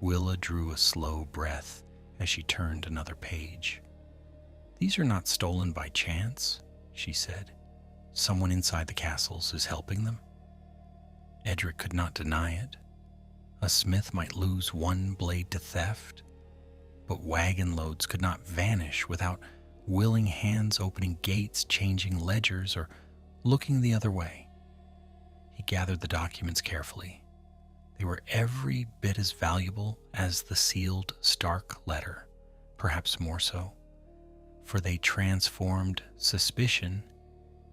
Willa drew a slow breath as she turned another page. "These are not stolen by chance," she said. "Someone inside the castles is helping them." Edric could not deny it. A smith might lose one blade to theft, but wagon loads could not vanish without willing hands opening gates, changing ledgers, or looking the other way. He gathered the documents carefully. They were every bit as valuable as the sealed Stark letter, perhaps more so, for they transformed suspicion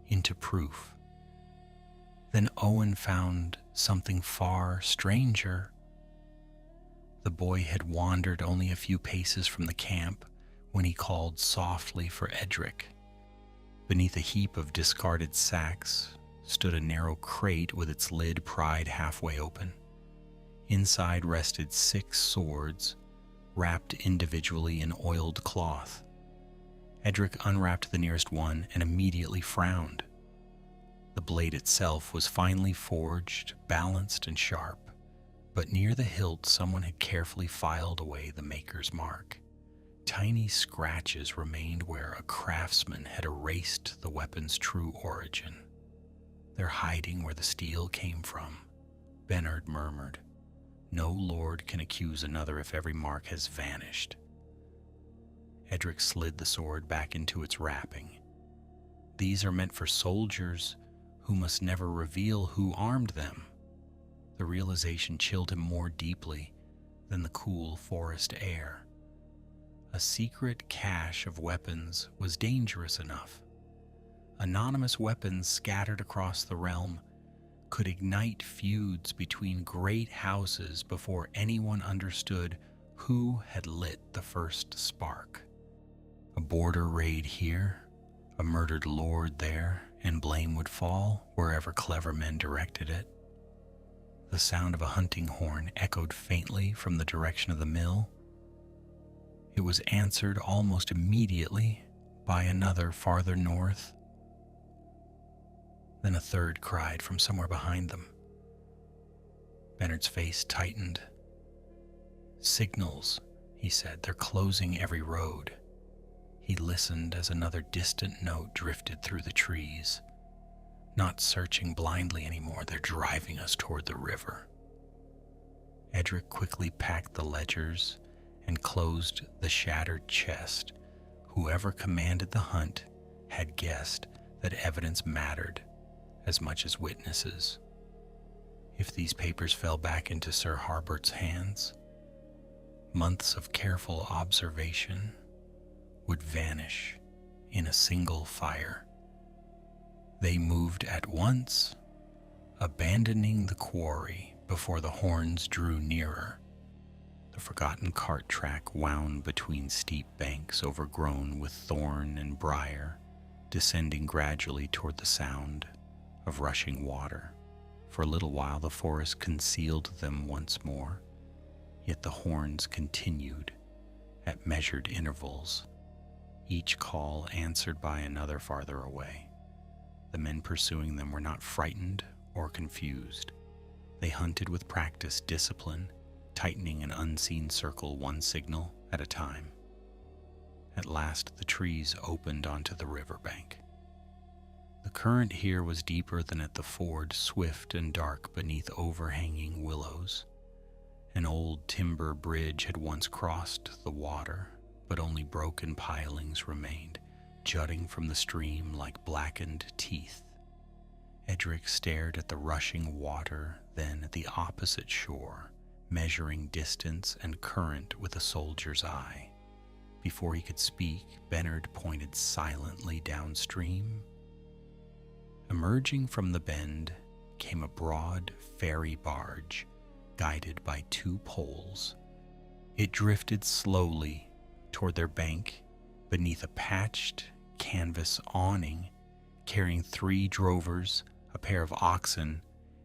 into proof. Then Owen found something far stranger. The boy had wandered only a few paces from the camp when he called softly for Edric. Beneath a heap of discarded sacks stood a narrow crate with its lid pried halfway open. Inside rested 6 swords, wrapped individually in oiled cloth. Edric unwrapped the nearest one and immediately frowned. The blade itself was finely forged, balanced, and sharp, but near the hilt someone had carefully filed away the maker's mark. Tiny scratches remained where a craftsman had erased the weapon's true origin. "They're hiding where the steel came from," Bernard murmured. "No lord can accuse another if every mark has vanished." Edric slid the sword back into its wrapping. "These are meant for soldiers who must never reveal who armed them." The realization chilled him more deeply than the cool forest air. A secret cache of weapons was dangerous enough. Anonymous weapons scattered across the realm could ignite feuds between great houses before anyone understood who had lit the first spark. A border raid here, a murdered lord there, and blame would fall wherever clever men directed it. The sound of a hunting horn echoed faintly from the direction of the mill. It was answered almost immediately by another farther north. Then a third cried from somewhere behind them. Bernard's face tightened. "Signals," he said. "They're closing every road." He listened as another distant note drifted through the trees. "Not searching blindly anymore, they're driving us toward the river." Edric quickly packed the ledgers and closed the shattered chest. Whoever commanded the hunt had guessed that evidence mattered as much as witnesses. If these papers fell back into Sir Harbert's hands, months of careful observation would vanish in a single fire. They moved at once, abandoning the quarry before the horns drew nearer. The forgotten cart track wound between steep banks overgrown with thorn and briar, descending gradually toward the sound of rushing water. For a little while the forest concealed them once more, yet the horns continued at measured intervals, each call answered by another farther away. The men pursuing them were not frightened or confused. They hunted with practiced discipline, tightening an unseen circle one signal at a time. At last the trees opened onto the riverbank. The current here was deeper than at the ford, swift and dark beneath overhanging willows. An old timber bridge had once crossed the water, but only broken pilings remained, jutting from the stream like blackened teeth. Edric stared at the rushing water, then at the opposite shore, measuring distance and current with a soldier's eye. Before he could speak, Bernard pointed silently downstream. Emerging from the bend came a broad ferry barge, guided by 2 poles. It drifted slowly toward their bank beneath a patched canvas awning, carrying 3 drovers, a pair of oxen,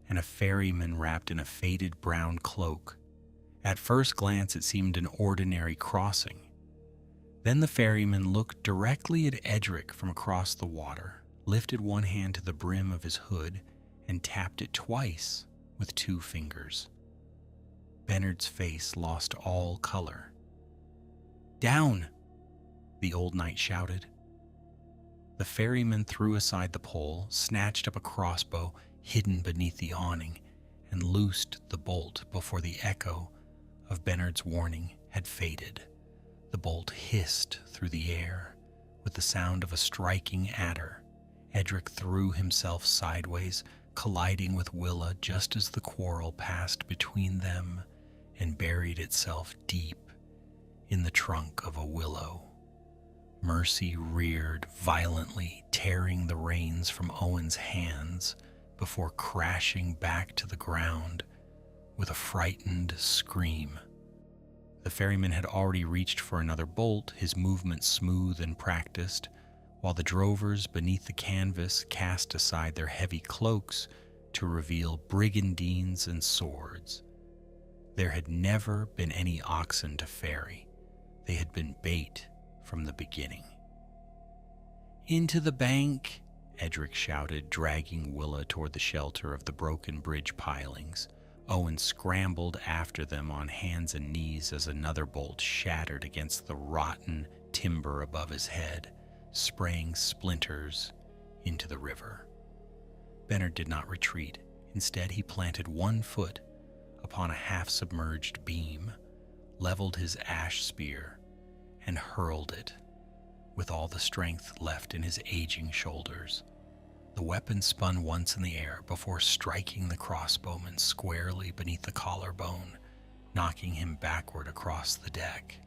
and a ferryman wrapped in a faded brown cloak. At first glance, it seemed an ordinary crossing. Then the ferryman looked directly at Edric from across the water, lifted one hand to the brim of his hood, and tapped it twice with 2 fingers. Bernard's face lost all color. "Down!" the old knight shouted. The ferryman threw aside the pole, snatched up a crossbow hidden beneath the awning, and loosed the bolt before the echo of Bernard's warning had faded. The bolt hissed through the air with the sound of a striking adder. Edric threw himself sideways, colliding with Willa just as the quarrel passed between them and buried itself deep in the trunk of a willow. Mercy reared violently, tearing the reins from Owen's hands before crashing back to the ground with a frightened scream. The ferryman had already reached for another bolt, his movements smooth and practiced, while the drovers beneath the canvas cast aside their heavy cloaks to reveal brigandines and swords. There had never been any oxen to ferry. They had been bait from the beginning. "Into the bank!" Edric shouted, dragging Willa toward the shelter of the broken bridge pilings. Owen scrambled after them on hands and knees as another bolt shattered against the rotten timber above his head, spraying splinters into the river. Bernard did not retreat. Instead, he planted one foot upon a half-submerged beam, leveled his ash spear, and hurled it with all the strength left in his aging shoulders. The weapon spun once in the air before striking the crossbowman squarely beneath the collarbone, knocking him backward across the deck.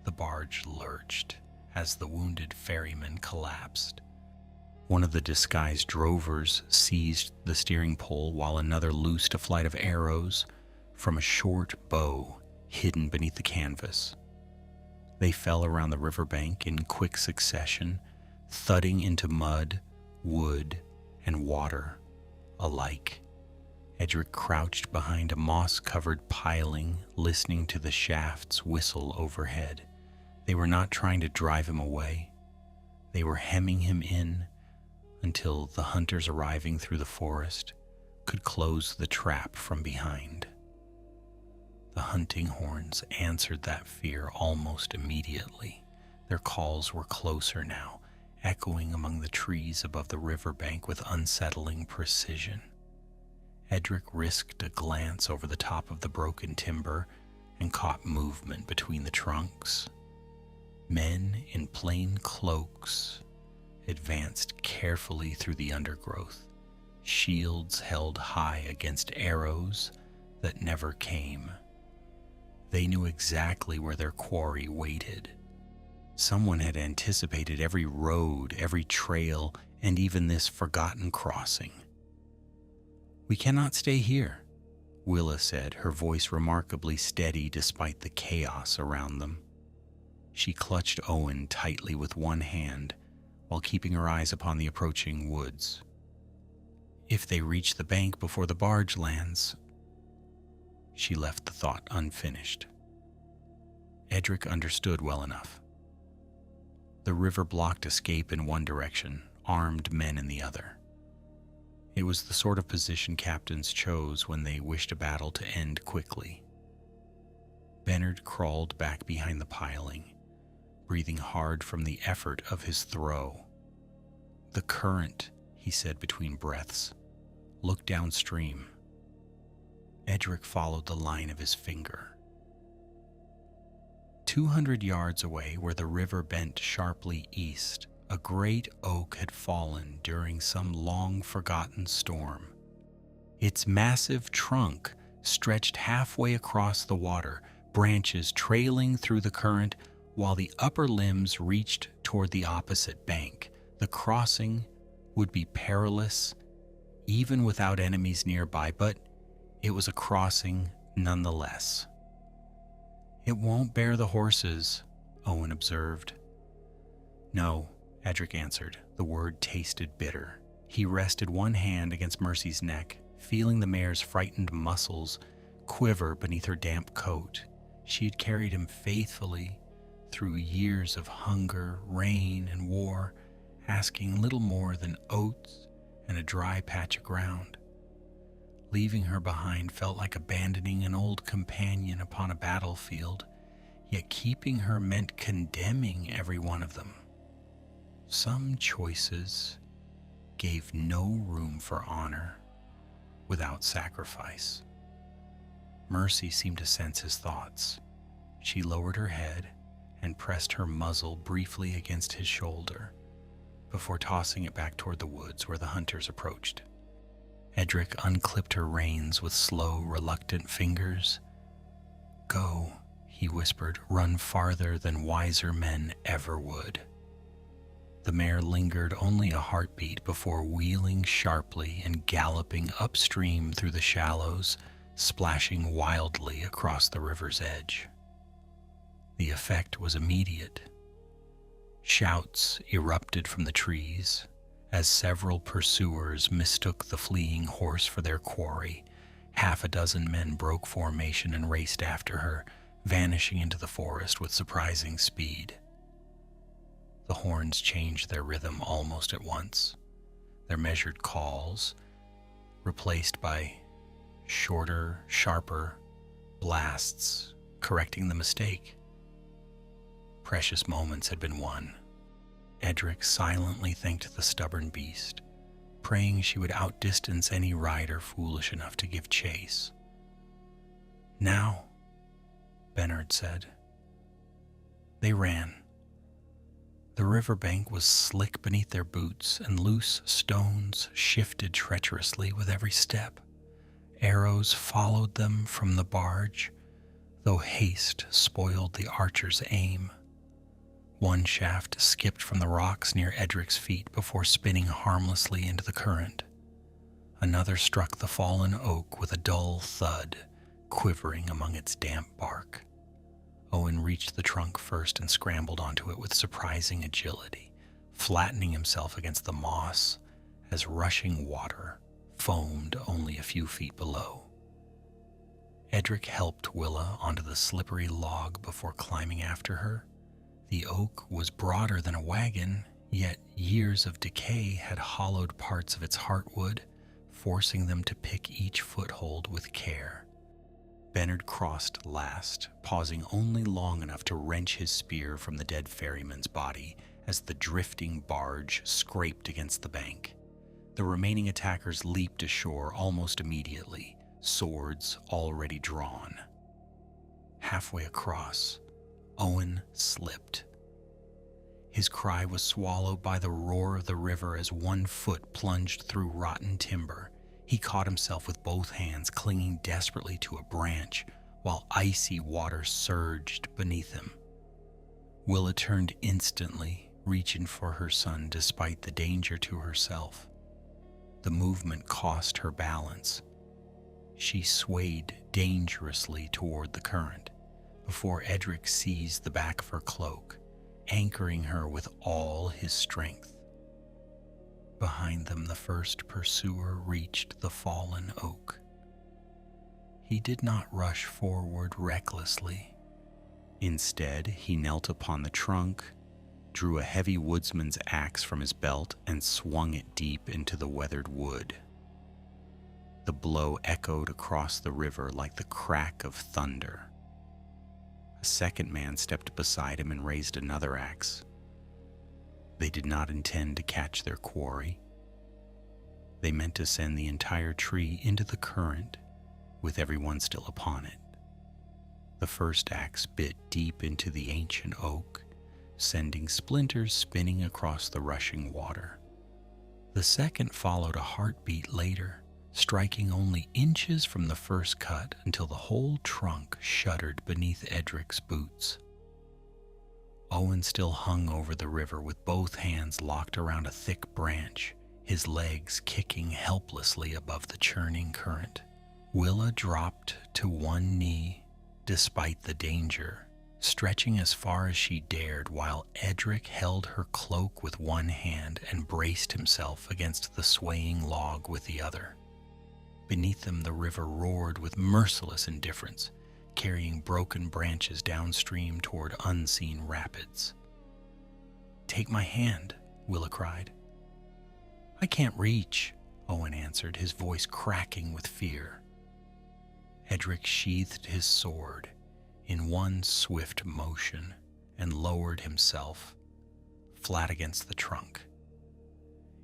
The barge lurched as the wounded ferryman collapsed. One of the disguised drovers seized the steering pole while another loosed a flight of arrows from a short bow hidden beneath the canvas. They fell around the riverbank in quick succession, thudding into mud, wood, and water alike. Edric crouched behind a moss-covered piling, listening to the shafts whistle overhead. They were not trying to drive him away. They were hemming him in until the hunters arriving through the forest could close the trap from behind. The hunting horns answered that fear almost immediately. Their calls were closer now, echoing among the trees above the riverbank with unsettling precision. Edric risked a glance over the top of the broken timber and caught movement between the trunks. Men in plain cloaks advanced carefully through the undergrowth, shields held high against arrows that never came. They knew exactly where their quarry waited. Someone had anticipated every road, every trail, and even this forgotten crossing. "We cannot stay here," Willa said, her voice remarkably steady despite the chaos around them. She clutched Owen tightly with one hand while keeping her eyes upon the approaching woods. "If they reach the bank before the barge lands..." She left the thought unfinished. Edric understood well enough. The river blocked escape in one direction, armed men in the other. It was the sort of position captains chose when they wished a battle to end quickly. Bernard crawled back behind the piling, breathing hard from the effort of his throw. "The current," he said between breaths. "Look downstream." Edric followed the line of his finger. 200 yards away, where the river bent sharply east, a great oak had fallen during some long-forgotten storm. Its massive trunk stretched halfway across the water, branches trailing through the current, while the upper limbs reached toward the opposite bank. The crossing would be perilous, even without enemies nearby, but it was a crossing nonetheless. "It won't bear the horses," Owen observed. "No," Edric answered. The word tasted bitter. He rested one hand against Mercy's neck, feeling the mare's frightened muscles quiver beneath her damp coat. She had carried him faithfully through years of hunger, rain, and war, asking little more than oats and a dry patch of ground. Leaving her behind felt like abandoning an old companion upon a battlefield, yet keeping her meant condemning every one of them. Some choices gave no room for honor without sacrifice. Mercy seemed to sense his thoughts. She lowered her head and pressed her muzzle briefly against his shoulder before tossing it back toward the woods where the hunters approached. Edric unclipped her reins with slow, reluctant fingers. "Go," he whispered, "run farther than wiser men ever would." The mare lingered only a heartbeat before wheeling sharply and galloping upstream through the shallows, splashing wildly across the river's edge. The effect was immediate. Shouts erupted from the trees as several pursuers mistook the fleeing horse for their quarry. Half a dozen men broke formation and raced after her, vanishing into the forest with surprising speed. The horns changed their rhythm almost at once, their measured calls replaced by shorter, sharper blasts, correcting the mistake. Precious moments had been won. Edric silently thanked the stubborn beast, praying she would outdistance any rider foolish enough to give chase. "Now," Bernard said. They ran. The riverbank was slick beneath their boots, and loose stones shifted treacherously with every step. Arrows followed them from the barge, though haste spoiled the archer's aim. One shaft skipped from the rocks near Edric's feet before spinning harmlessly into the current. Another struck the fallen oak with a dull thud, quivering among its damp bark. Owen reached the trunk first and scrambled onto it with surprising agility, flattening himself against the moss as rushing water foamed only a few feet below. Edric helped Willa onto the slippery log before climbing after her. The oak was broader than a wagon, yet years of decay had hollowed parts of its heartwood, forcing them to pick each foothold with care. Bernard crossed last, pausing only long enough to wrench his spear from the dead ferryman's body as the drifting barge scraped against the bank. The remaining attackers leaped ashore almost immediately, swords already drawn. Halfway across, Owen slipped. His cry was swallowed by the roar of the river as one foot plunged through rotten timber. He caught himself with both hands, clinging desperately to a branch, while icy water surged beneath him. Willa turned instantly, reaching for her son despite the danger to herself. The movement cost her balance. She swayed dangerously toward the current before Edric seized the back of her cloak, anchoring her with all his strength. Behind them, the first pursuer reached the fallen oak. He did not rush forward recklessly. Instead, he knelt upon the trunk, drew a heavy woodsman's axe from his belt, and swung it deep into the weathered wood. The blow echoed across the river like the crack of thunder. A second man stepped beside him and raised another axe. They did not intend to catch their quarry. They meant to send the entire tree into the current, with everyone still upon it. The first axe bit deep into the ancient oak, sending splinters spinning across the rushing water. The second followed a heartbeat later, striking only inches from the first cut until the whole trunk shuddered beneath Edric's boots. Owen still hung over the river with both hands locked around a thick branch, his legs kicking helplessly above the churning current. Willa dropped to one knee despite the danger, stretching as far as she dared while Edric held her cloak with one hand and braced himself against the swaying log with the other. Beneath them, the river roared with merciless indifference, carrying broken branches downstream toward unseen rapids. "Take my hand," Willa cried. "I can't reach," Owen answered, his voice cracking with fear. Edric sheathed his sword in one swift motion and lowered himself flat against the trunk.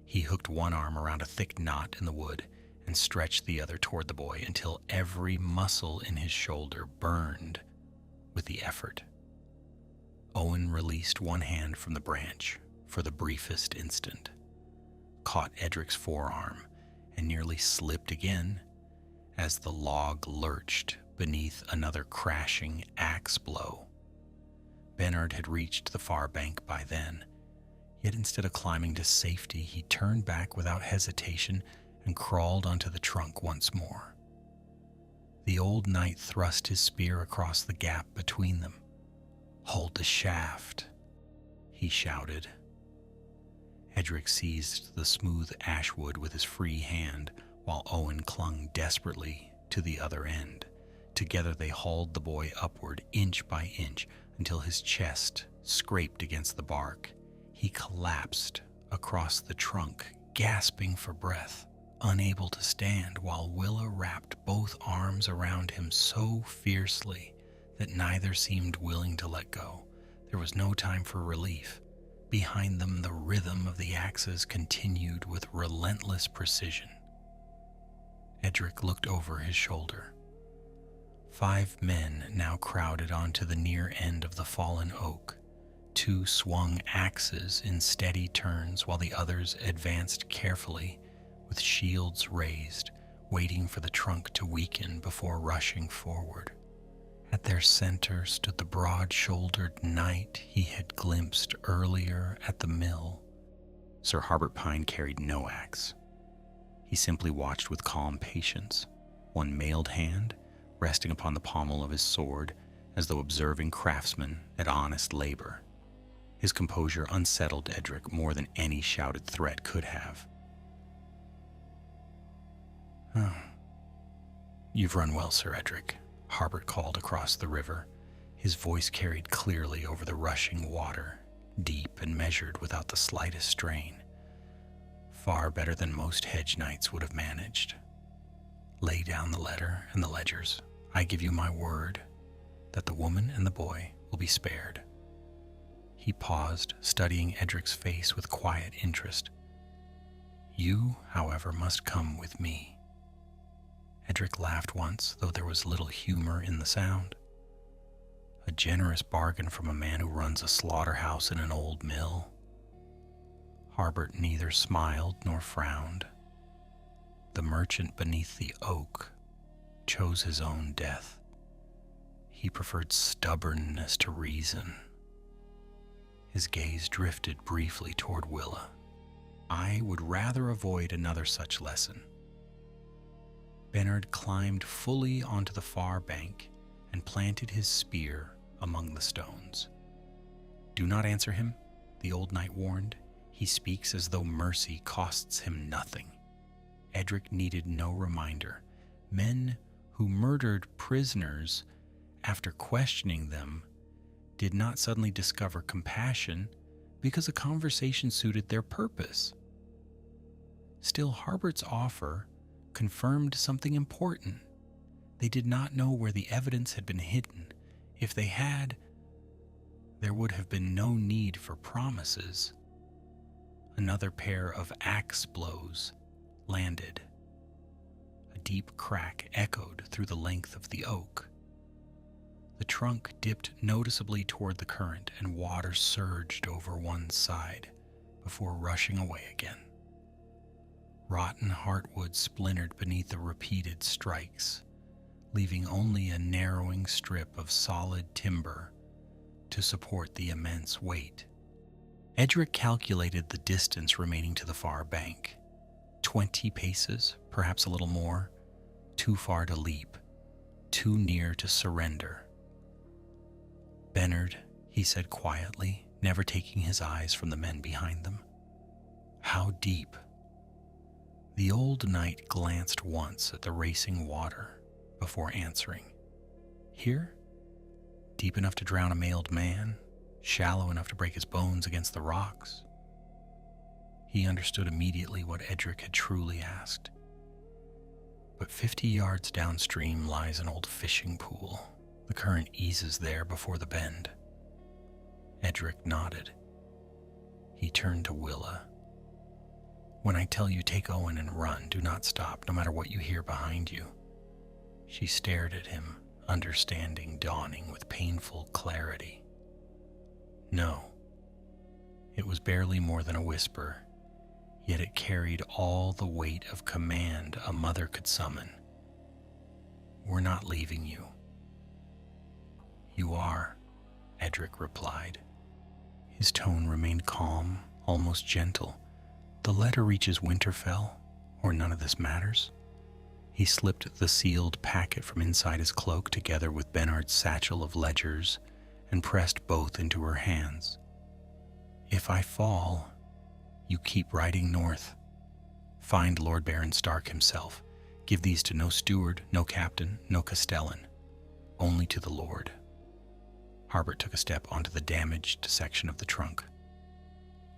He hooked one arm around a thick knot in the wood and stretched the other toward the boy until every muscle in his shoulder burned with the effort. Owen released one hand from the branch for the briefest instant, caught Edric's forearm, and nearly slipped again as the log lurched beneath another crashing axe blow. Bernard had reached the far bank by then, yet instead of climbing to safety, he turned back without hesitation and crawled onto the trunk once more. The old knight thrust his spear across the gap between them. "Hold the shaft," he shouted. Edric seized the smooth ashwood with his free hand, while Owen clung desperately to the other end. Together they hauled the boy upward inch by inch until his chest scraped against the bark. He collapsed across the trunk, gasping for breath, unable to stand, while Willa wrapped both arms around him so fiercely that neither seemed willing to let go. There was no time for relief. Behind them, the rhythm of the axes continued with relentless precision. Edric looked over his shoulder. 5 men now crowded onto the near end of the fallen oak. 2 swung axes in steady turns while the others advanced carefully with shields raised, waiting for the trunk to weaken before rushing forward. At their center stood the broad-shouldered knight he had glimpsed earlier at the mill. Sir Harbert Pine carried no axe. He simply watched with calm patience, one mailed hand resting upon the pommel of his sword as though observing craftsmen at honest labor. His composure unsettled Edric more than any shouted threat could have. "Oh, you've run well, Sir Edric," Harbert called across the river. His voice carried clearly over the rushing water, deep and measured without the slightest strain. "Far better than most hedge knights would have managed. Lay down the letter and the ledgers. I give you my word that the woman and the boy will be spared." He paused, studying Edric's face with quiet interest. "You, however, must come with me." Edric laughed once, though there was little humor in the sound. A generous bargain from a man who runs a slaughterhouse in an old mill. Harbert neither smiled nor frowned. The merchant beneath the oak chose his own death. He preferred stubbornness to reason. His gaze drifted briefly toward Willa. "I would rather avoid another such lesson." Bernard climbed fully onto the far bank and planted his spear among the stones. "Do not answer him," the old knight warned. "He speaks as though mercy costs him nothing." Edric needed no reminder. Men who murdered prisoners after questioning them did not suddenly discover compassion because a conversation suited their purpose. Still, Harbert's offer confirmed something important. They did not know where the evidence had been hidden. If they had, there would have been no need for promises. Another pair of axe blows landed. A deep crack echoed through the length of the oak. The trunk dipped noticeably toward the current, and water surged over one side before rushing away again. Rotten heartwood splintered beneath the repeated strikes, leaving only a narrowing strip of solid timber to support the immense weight. Edric calculated the distance remaining to the far bank. 20 paces, perhaps a little more, too far to leap, too near to surrender. "Bernard," he said quietly, never taking his eyes from the men behind them. "How deep?" The old knight glanced once at the racing water before answering. Here? Deep enough to drown a mailed man, shallow enough to break his bones against the rocks. He understood immediately what Edric had truly asked. But 50 yards downstream lies an old fishing pool. The current eases there before the bend. Edric nodded. He turned to Willa. When I tell you take Owen and run, do not stop, no matter what you hear behind you. She stared at him, understanding dawning with painful clarity. No. It was barely more than a whisper, yet it carried all the weight of command a mother could summon. We're not leaving you. You are, Edric replied. His tone remained calm, almost gentle. The letter reaches Winterfell, or none of this matters. He slipped the sealed packet from inside his cloak together with Bernard's satchel of ledgers and pressed both into her hands. If I fall, you keep riding north. Find Lord Baron Stark himself. Give these to no steward, no captain, no castellan, only to the Lord. Harbert took a step onto the damaged section of the trunk.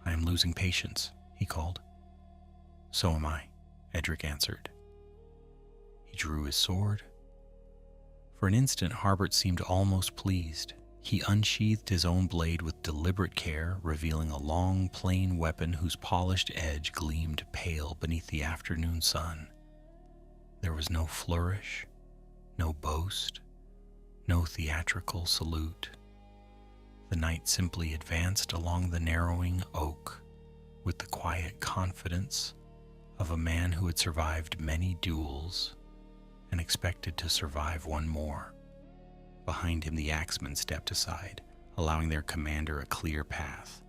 I am losing patience, he called. So am I, Edric answered. He drew his sword. For an instant, Harbert seemed almost pleased. He unsheathed his own blade with deliberate care, revealing a long, plain weapon whose polished edge gleamed pale beneath the afternoon sun. There was no flourish, no boast, no theatrical salute. The knight simply advanced along the narrowing oak with the quiet confidence of a man who had survived many duels and expected to survive one more. Behind him, the axemen stepped aside, allowing their commander a clear path.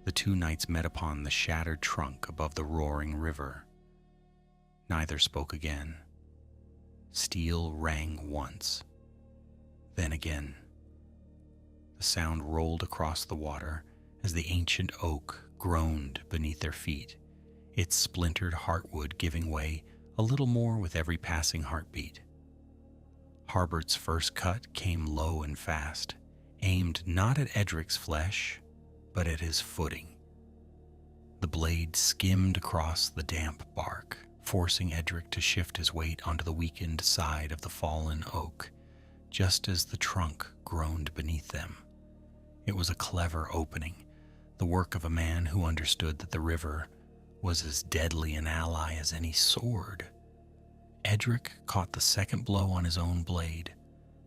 The two knights met upon the shattered trunk above the roaring river. Neither spoke again. Steel rang once, then again. The sound rolled across the water as the ancient oak groaned beneath their feet, its splintered heartwood giving way a little more with every passing heartbeat. Harbert's first cut came low and fast, aimed not at Edric's flesh, but at his footing. The blade skimmed across the damp bark, forcing Edric to shift his weight onto the weakened side of the fallen oak, just as the trunk groaned beneath them. It was a clever opening, the work of a man who understood that the river was as deadly an ally as any sword. Edric caught the second blow on his own blade,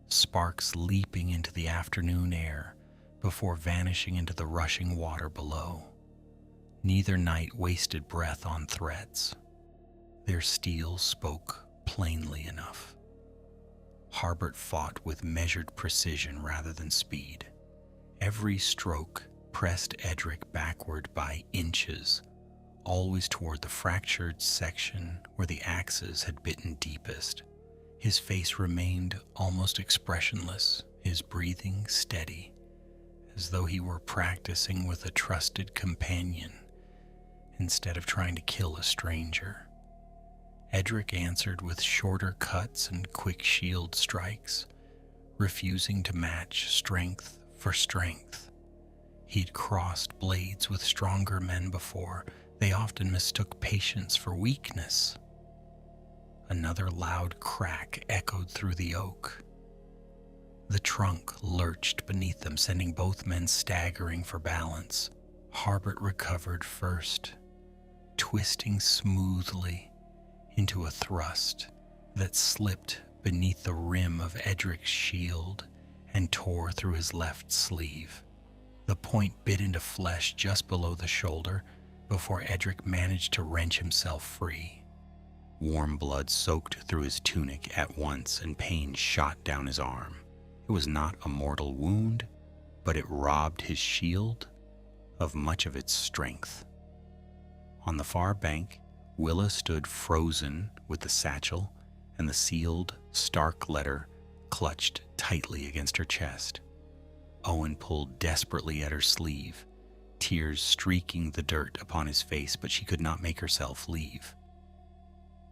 sparks leaping into the afternoon air before vanishing into the rushing water below. Neither knight wasted breath on threats. Their steel spoke plainly enough. Harbert fought with measured precision rather than speed. Every stroke pressed Edric backward by inches, always toward the fractured section where the axes had bitten deepest. His face remained almost expressionless, his breathing steady, as though he were practicing with a trusted companion instead of trying to kill a stranger. Edric answered with shorter cuts and quick shield strikes, refusing to match strength for strength. He'd crossed blades with stronger men before. They often mistook patience for weakness. Another loud crack echoed through the oak. The trunk lurched beneath them, sending both men staggering for balance. Harbert recovered first, twisting smoothly into a thrust that slipped beneath the rim of Edric's shield and tore through his left sleeve. The point bit into flesh just below the shoulder before Edric managed to wrench himself free. Warm blood soaked through his tunic at once, and pain shot down his arm. It was not a mortal wound, but it robbed his shield of much of its strength. On the far bank, Willa stood frozen with the satchel and the sealed Stark letter clutched tightly against her chest. Owen pulled desperately at her sleeve, tears streaking the dirt upon his face, but she could not make herself leave.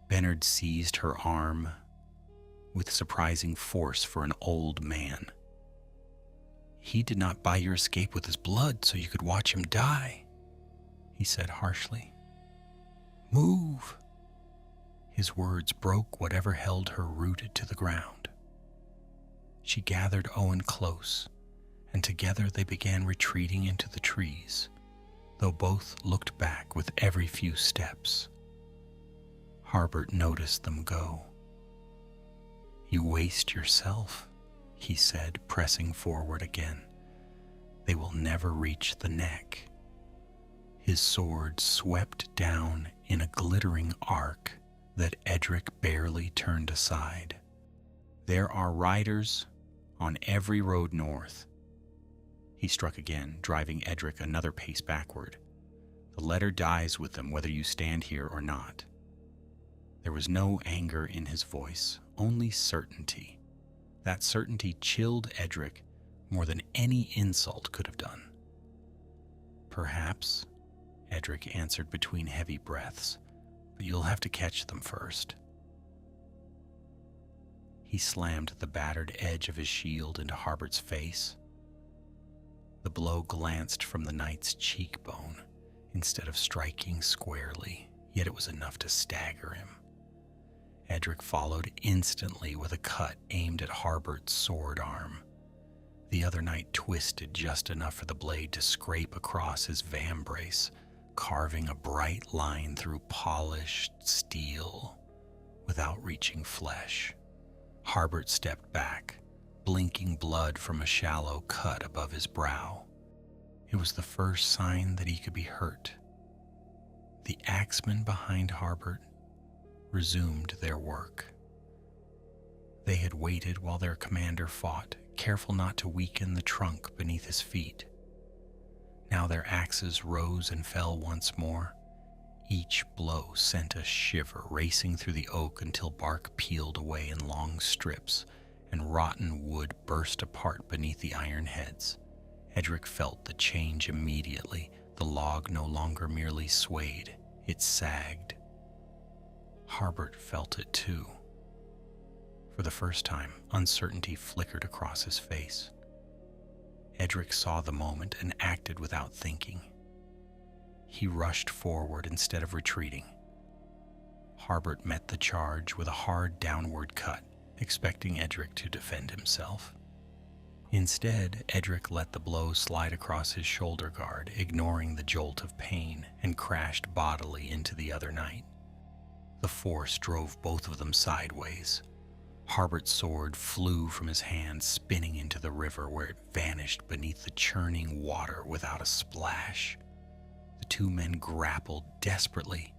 Bernard seized her arm with surprising force for an old man. "He did not buy your escape with his blood so you could watch him die," he said harshly. "Move!" His words broke whatever held her rooted to the ground. She gathered Owen close, and together they began retreating into the trees, though both looked back with every few steps. Harbert noticed them go. "You waste yourself," he said, pressing forward again. "They will never reach the neck." His sword swept down in a glittering arc that Edric barely turned aside. "There are riders on every road north." He struck again, driving Edric another pace backward. "The letter dies with them whether you stand here or not." There was no anger in his voice, only certainty. That certainty chilled Edric more than any insult could have done. "Perhaps," Edric answered between heavy breaths, "but you'll have to catch them first." He slammed the battered edge of his shield into Harbert's face. The blow glanced from the knight's cheekbone instead of striking squarely, yet it was enough to stagger him. Edric followed instantly with a cut aimed at Harbert's sword arm. The other knight twisted just enough for the blade to scrape across his vambrace, carving a bright line through polished steel without reaching flesh. Harbert stepped back, blinking blood from a shallow cut above his brow. It was the first sign that he could be hurt. The axemen behind Harbert resumed their work. They had waited while their commander fought, careful not to weaken the trunk beneath his feet. Now their axes rose and fell once more. Each blow sent a shiver racing through the oak until bark peeled away in long strips and rotten wood burst apart beneath the iron heads. Edric felt the change immediately. The log no longer merely swayed, it sagged. Harbert felt it too. For the first time, uncertainty flickered across his face. Edric saw the moment and acted without thinking. He rushed forward instead of retreating. Harbert met the charge with a hard downward cut, expecting Edric to defend himself. Instead, Edric let the blow slide across his shoulder guard, ignoring the jolt of pain, and crashed bodily into the other knight. The force drove both of them sideways. Harbert's sword flew from his hand, spinning into the river where it vanished beneath the churning water without a splash. The two men grappled desperately,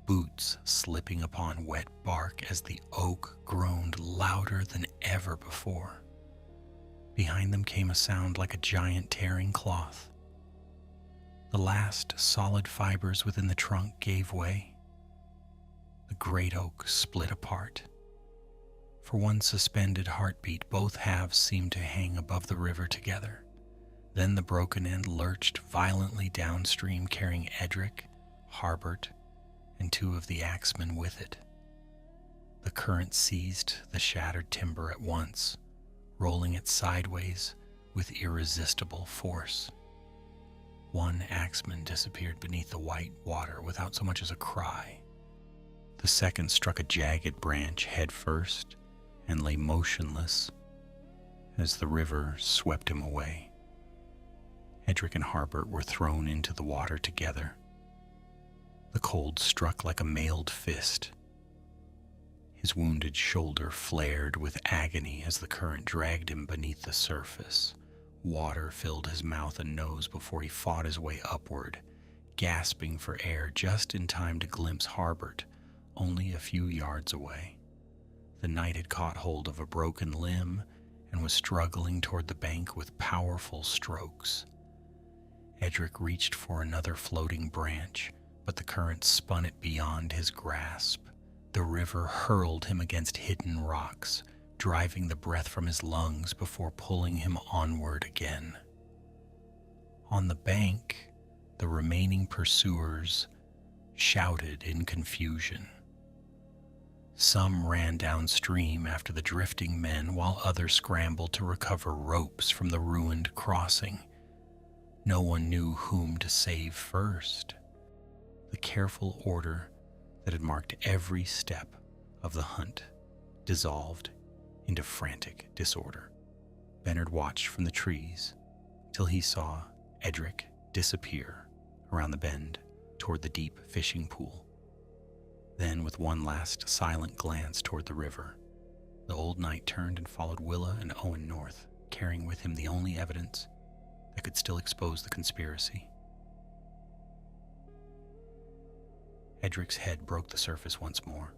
boots slipping upon wet bark as the oak groaned louder than ever before. Behind them came a sound like a giant tearing cloth. The last solid fibers within the trunk gave way. The great oak split apart. For one suspended heartbeat, both halves seemed to hang above the river together. Then the broken end lurched violently downstream, carrying Edric, Harbert, and two of the axemen with it. The current seized the shattered timber at once, rolling it sideways with irresistible force. One axeman disappeared beneath the white water without so much as a cry. The second struck a jagged branch head first and lay motionless as the river swept him away. Edric and Harbert were thrown into the water together. The cold struck like a mailed fist. His wounded shoulder flared with agony as the current dragged him beneath the surface. Water filled his mouth and nose before he fought his way upward, gasping for air just in time to glimpse Harbert, only a few yards away. The knight had caught hold of a broken limb and was struggling toward the bank with powerful strokes. Edric reached for another floating branch, but the current spun it beyond his grasp. The river hurled him against hidden rocks, driving the breath from his lungs before pulling him onward again. On the bank, the remaining pursuers shouted in confusion. Some ran downstream after the drifting men, while others scrambled to recover ropes from the ruined crossing. No one knew whom to save first. The careful order that had marked every step of the hunt dissolved into frantic disorder. Bernard watched from the trees till he saw Edric disappear around the bend toward the deep fishing pool. Then, with one last silent glance toward the river, the old knight turned and followed Willa and Owen north, carrying with him the only evidence that could still expose the conspiracy. Edric's head broke the surface once more.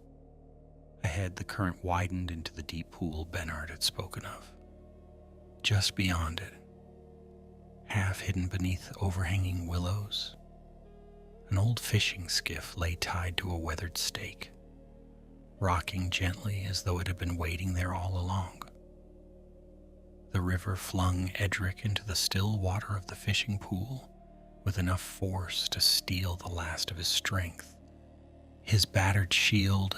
Ahead, the current widened into the deep pool Bernard had spoken of. Just beyond it, half hidden beneath overhanging willows, an old fishing skiff lay tied to a weathered stake, rocking gently as though it had been waiting there all along. The river flung Edric into the still water of the fishing pool with enough force to steal the last of his strength. His battered shield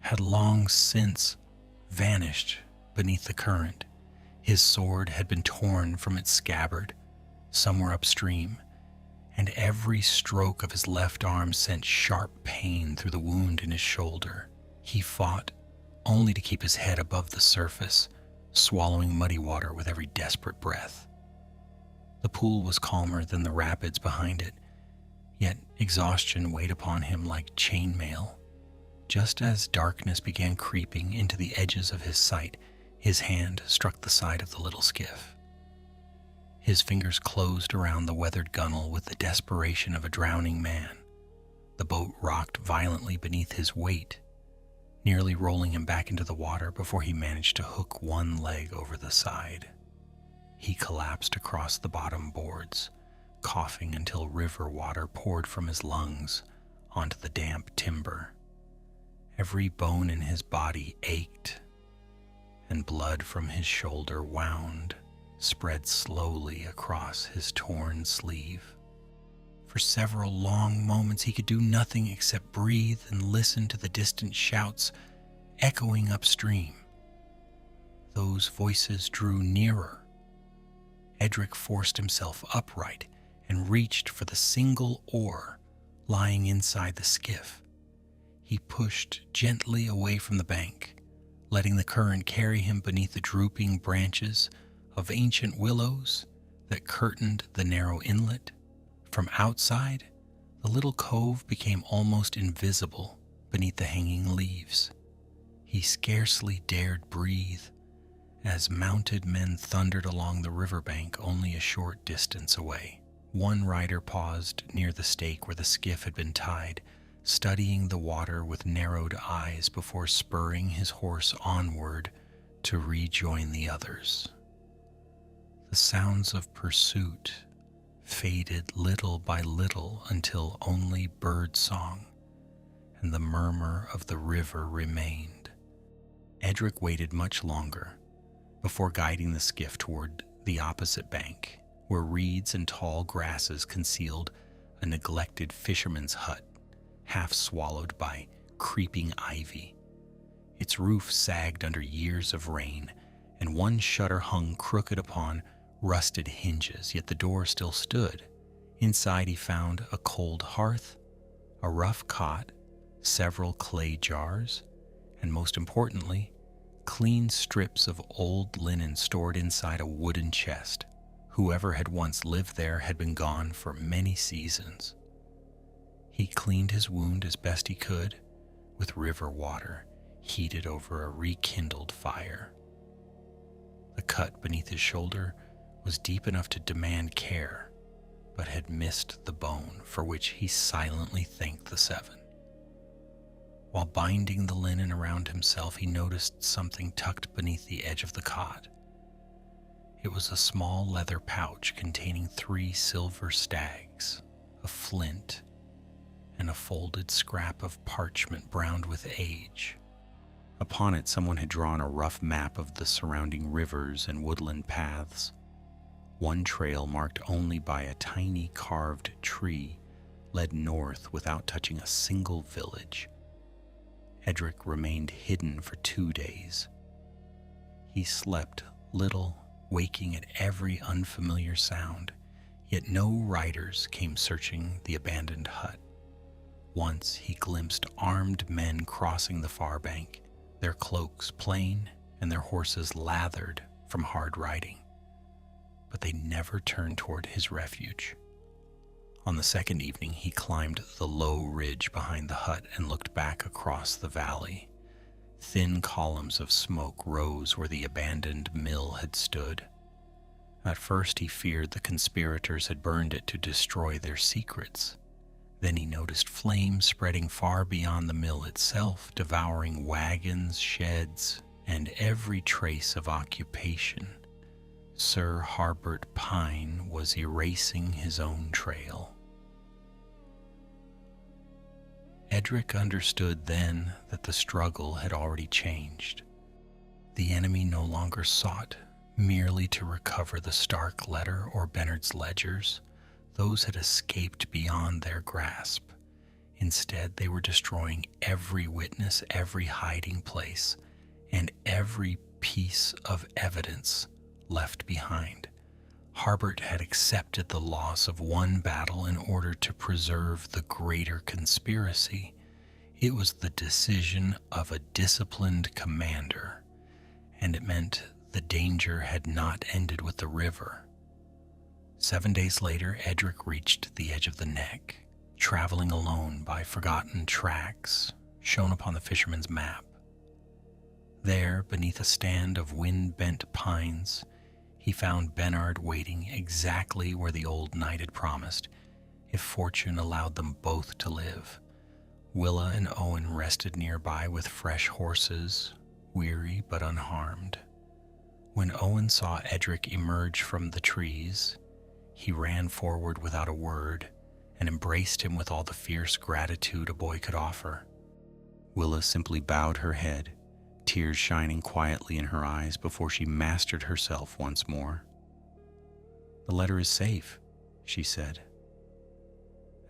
had long since vanished beneath the current. His sword had been torn from its scabbard somewhere upstream, and every stroke of his left arm sent sharp pain through the wound in his shoulder. He fought only to keep his head above the surface, swallowing muddy water with every desperate breath. The pool was calmer than the rapids behind it, yet exhaustion weighed upon him like chainmail. Just as darkness began creeping into the edges of his sight, his hand struck the side of the little skiff. His fingers closed around the weathered gunwale with the desperation of a drowning man. The boat rocked violently beneath his weight, nearly rolling him back into the water before he managed to hook one leg over the side. He collapsed across the bottom boards, coughing until river water poured from his lungs onto the damp timber. Every bone in his body ached, and blood from his shoulder wound, spread slowly across his torn sleeve. For several long moments he could do nothing except breathe and listen to the distant shouts echoing upstream. Those voices drew nearer. Edric forced himself upright and reached for the single oar lying inside the skiff. He pushed gently away from the bank, letting the current carry him beneath the drooping branches of ancient willows that curtained the narrow inlet. From outside, the little cove became almost invisible beneath the hanging leaves. He scarcely dared breathe as mounted men thundered along the riverbank only a short distance away. One rider paused near the stake where the skiff had been tied, studying the water with narrowed eyes before spurring his horse onward to rejoin the others. The sounds of pursuit faded little by little until only bird song and the murmur of the river remained. Edric waited much longer before guiding the skiff toward the opposite bank, where reeds and tall grasses concealed a neglected fisherman's hut, half swallowed by creeping ivy. Its roof sagged under years of rain, and one shutter hung crooked upon rusted hinges, yet the door still stood. Inside he found a cold hearth, a rough cot, several clay jars, and most importantly, clean strips of old linen stored inside a wooden chest. Whoever had once lived there had been gone for many seasons. He cleaned his wound as best he could with river water heated over a rekindled fire. The cut beneath his shoulder was deep enough to demand care, but had missed the bone, for which he silently thanked the seven. While binding the linen around himself, he noticed something tucked beneath the edge of the cot. It was a small leather pouch containing 3 silver stags, a flint, and a folded scrap of parchment browned with age. Upon it, someone had drawn a rough map of the surrounding rivers and woodland paths. One trail, marked only by a tiny carved tree, led north without touching a single village. Edric remained hidden for 2 days. He slept little, waking at every unfamiliar sound, yet no riders came searching the abandoned hut. Once he glimpsed armed men crossing the far bank, their cloaks plain and their horses lathered from hard riding. But they never turned toward his refuge. On the second evening, he climbed the low ridge behind the hut and looked back across the valley. Thin columns of smoke rose where the abandoned mill had stood. At first, he feared the conspirators had burned it to destroy their secrets. Then he noticed flames spreading far beyond the mill itself, devouring wagons, sheds, and every trace of occupation. Sir Harbert Pine was erasing his own trail. Edric understood then that the struggle had already changed. The enemy no longer sought merely to recover the Stark letter or Bernard's ledgers. Those had escaped beyond their grasp. Instead, they were destroying every witness, every hiding place, and every piece of evidence left behind. Harbert had accepted the loss of one battle in order to preserve the greater conspiracy. It was the decision of a disciplined commander, and it meant the danger had not ended with the river. 7 days later, Edric reached the edge of the neck, traveling alone by forgotten tracks shown upon the fisherman's map. There, beneath a stand of wind-bent pines, he found Bernard waiting exactly where the old knight had promised, if fortune allowed them both to live. Willa and Owen rested nearby with fresh horses, weary but unharmed. When Owen saw Edric emerge from the trees, he ran forward without a word and embraced him with all the fierce gratitude a boy could offer. Willa simply bowed her head, tears shining quietly in her eyes before she mastered herself once more. "The letter is safe," she said.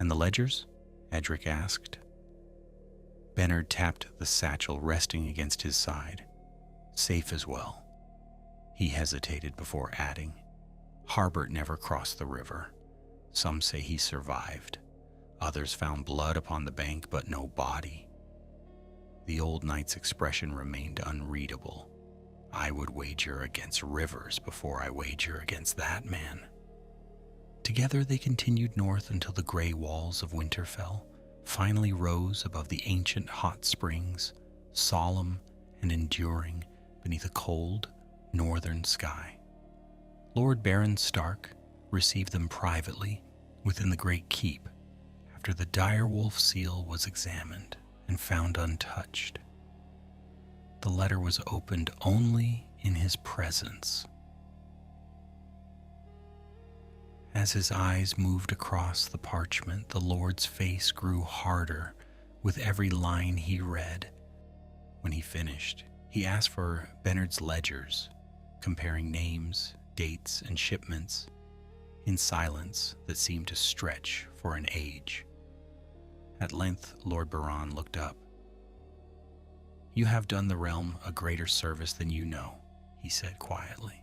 "And the ledgers?" Edric asked. Bernard tapped the satchel resting against his side. "Safe as well." He hesitated before adding, "Harbert never crossed the river. Some say he survived. Others found blood upon the bank, but no body." The old knight's expression remained unreadable. "I would wager against rivers before I wager against that man." Together they continued north until the gray walls of Winterfell finally rose above the ancient hot springs, solemn and enduring beneath a cold northern sky. Lord Baron Stark received them privately within the great keep after the direwolf seal was examined and found untouched. The letter was opened only in his presence. As his eyes moved across the parchment, the Lord's face grew harder with every line he read. When he finished, he asked for Bernard's ledgers, comparing names, dates, and shipments in silence that seemed to stretch for an age. At length, Lord Baron looked up. "You have done the realm a greater service than you know," he said quietly.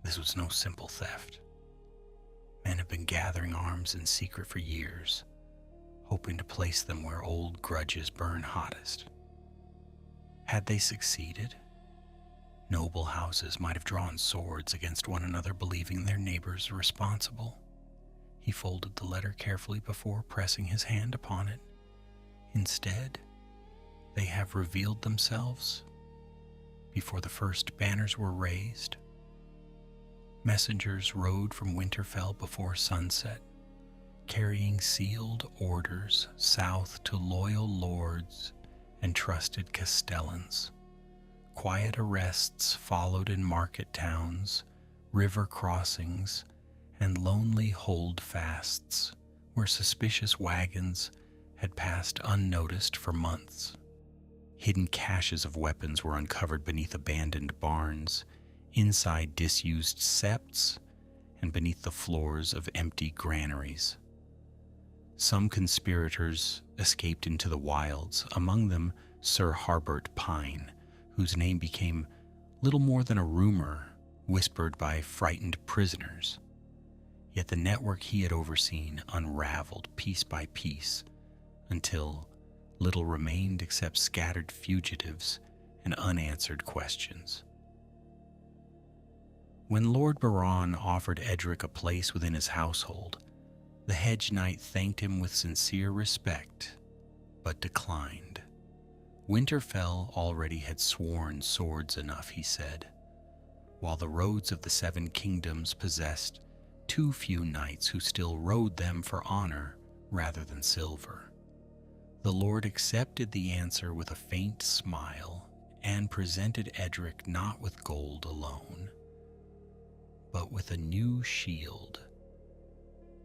"This was no simple theft. Men have been gathering arms in secret for years, hoping to place them where old grudges burn hottest. Had they succeeded, noble houses might have drawn swords against one another, believing their neighbors responsible." He folded the letter carefully before pressing his hand upon it. "Instead, they have revealed themselves before the first banners were raised. Messengers rode from Winterfell before sunset, carrying sealed orders south to loyal lords and trusted castellans. Quiet arrests followed in market towns, river crossings, and lonely holdfasts where suspicious wagons had passed unnoticed for months. Hidden caches of weapons were uncovered beneath abandoned barns, inside disused septs, and beneath the floors of empty granaries. Some conspirators escaped into the wilds, among them Sir Harbert Pine, whose name became little more than a rumor whispered by frightened prisoners. Yet the network he had overseen unraveled piece by piece until little remained except scattered fugitives and unanswered questions. When Lord Biron offered Edric a place within his household, the hedge knight thanked him with sincere respect, but declined. Winterfell already had sworn swords enough, he said, while the roads of the Seven Kingdoms possessed too few knights who still rode them for honor rather than silver. The Lord accepted the answer with a faint smile and presented Edric not with gold alone, but with a new shield,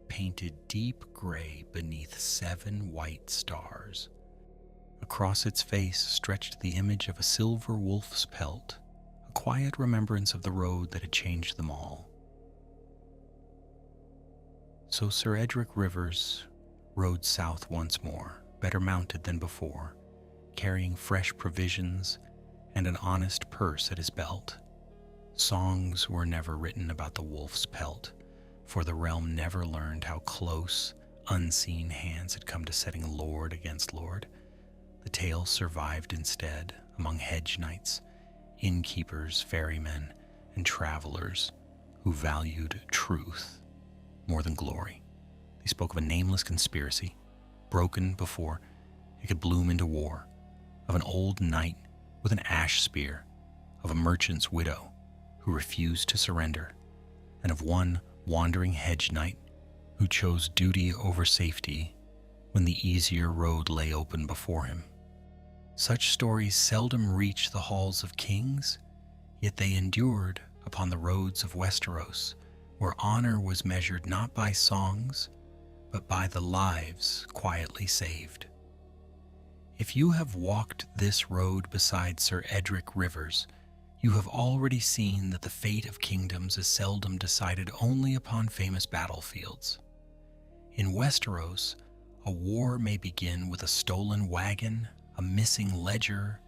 painted deep gray beneath 7 white stars. Across its face stretched the image of a silver wolf's pelt, a quiet remembrance of the road that had changed them all. So Sir Edric Rivers rode south once more, better mounted than before, carrying fresh provisions and an honest purse at his belt. Songs were never written about the wolf's pelt, for the realm never learned how close, unseen hands had come to setting lord against lord. The tale survived instead among hedge knights, innkeepers, ferrymen, and travelers who valued truth more than glory. They spoke of a nameless conspiracy, broken before it could bloom into war, of an old knight with an ash spear, of a merchant's widow who refused to surrender, and of one wandering hedge knight who chose duty over safety when the easier road lay open before him. Such stories seldom reach the halls of kings, yet they endured upon the roads of Westeros, where honor was measured not by songs, but by the lives quietly saved. If you have walked this road beside Sir Edric Rivers, you have already seen that the fate of kingdoms is seldom decided only upon famous battlefields. In Westeros, a war may begin with a stolen wagon, a missing ledger,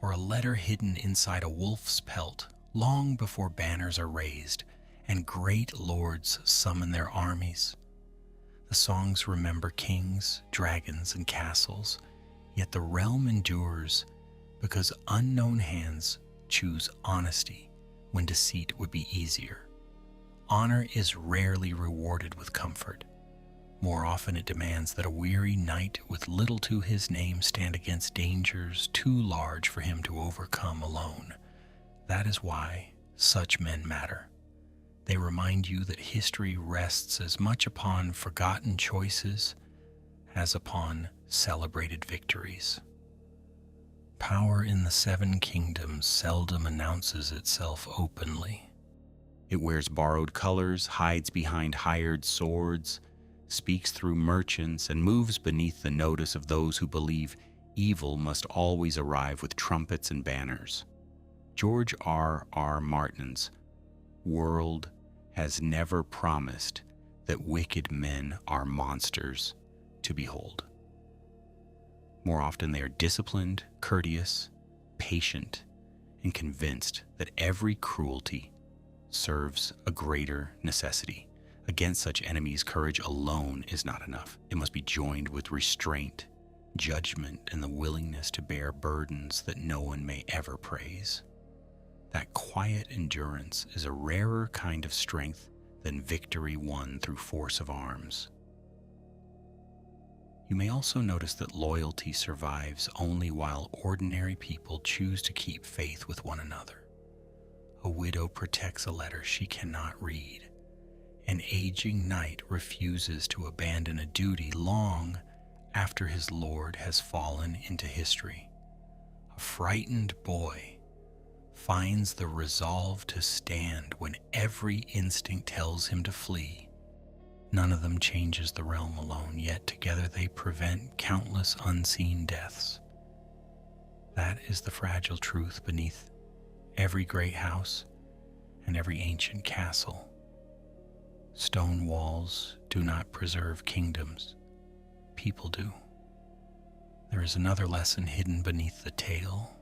or a letter hidden inside a wolf's pelt long before banners are raised and great lords summon their armies. The songs remember kings, dragons, and castles, yet the realm endures because unknown hands choose honesty when deceit would be easier. Honor is rarely rewarded with comfort. More often it demands that a weary knight with little to his name stand against dangers too large for him to overcome alone. That is why such men matter. They remind you that history rests as much upon forgotten choices as upon celebrated victories. Power in the Seven Kingdoms seldom announces itself openly. It wears borrowed colors, hides behind hired swords, speaks through merchants, and moves beneath the notice of those who believe evil must always arrive with trumpets and banners. George R.R. Martin's world has never promised that wicked men are monsters to behold. More often they are disciplined, courteous, patient, and convinced that every cruelty serves a greater necessity. Against such enemies, courage alone is not enough. It must be joined with restraint, judgment, and the willingness to bear burdens that no one may ever praise. That quiet endurance is a rarer kind of strength than victory won through force of arms. You may also notice that loyalty survives only while ordinary people choose to keep faith with one another. A widow protects a letter she cannot read. An aging knight refuses to abandon a duty long after his lord has fallen into history. A frightened boy finds the resolve to stand when every instinct tells him to flee. None of them changes the realm alone, yet together they prevent countless unseen deaths. That is the fragile truth beneath every great house and every ancient castle. Stone walls do not preserve kingdoms, people do. There is another lesson hidden beneath the tale,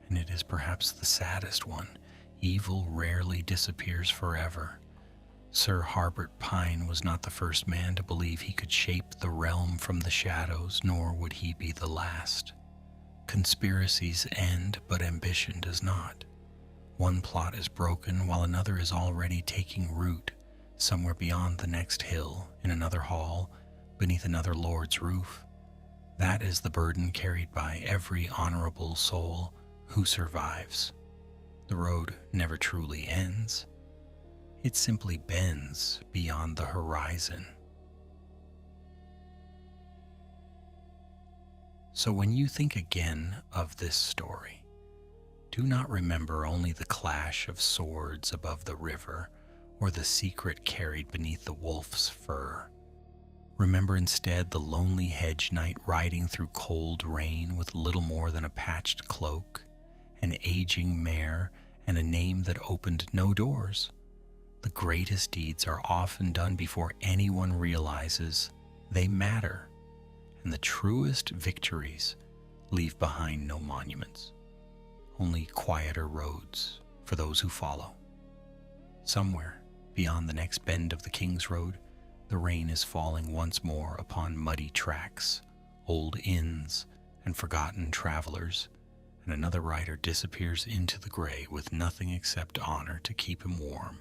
and it is perhaps the saddest one. Evil rarely disappears forever. Sir Harbert Pine was not the first man to believe he could shape the realm from the shadows, nor would he be the last. Conspiracies end, but ambition does not. One plot is broken while another is already taking root, somewhere beyond the next hill, in another hall, beneath another lord's roof. That is the burden carried by every honorable soul who survives. The road never truly ends. It simply bends beyond the horizon. So when you think again of this story, do not remember only the clash of swords above the river or the secret carried beneath the wolf's fur. Remember instead the lonely hedge knight riding through cold rain with little more than a patched cloak, an aging mare, and a name that opened no doors. The greatest deeds are often done before anyone realizes they matter, and the truest victories leave behind no monuments, only quieter roads for those who follow. Somewhere beyond the next bend of the King's Road, the rain is falling once more upon muddy tracks, old inns, and forgotten travelers, and another rider disappears into the gray with nothing except honor to keep him warm.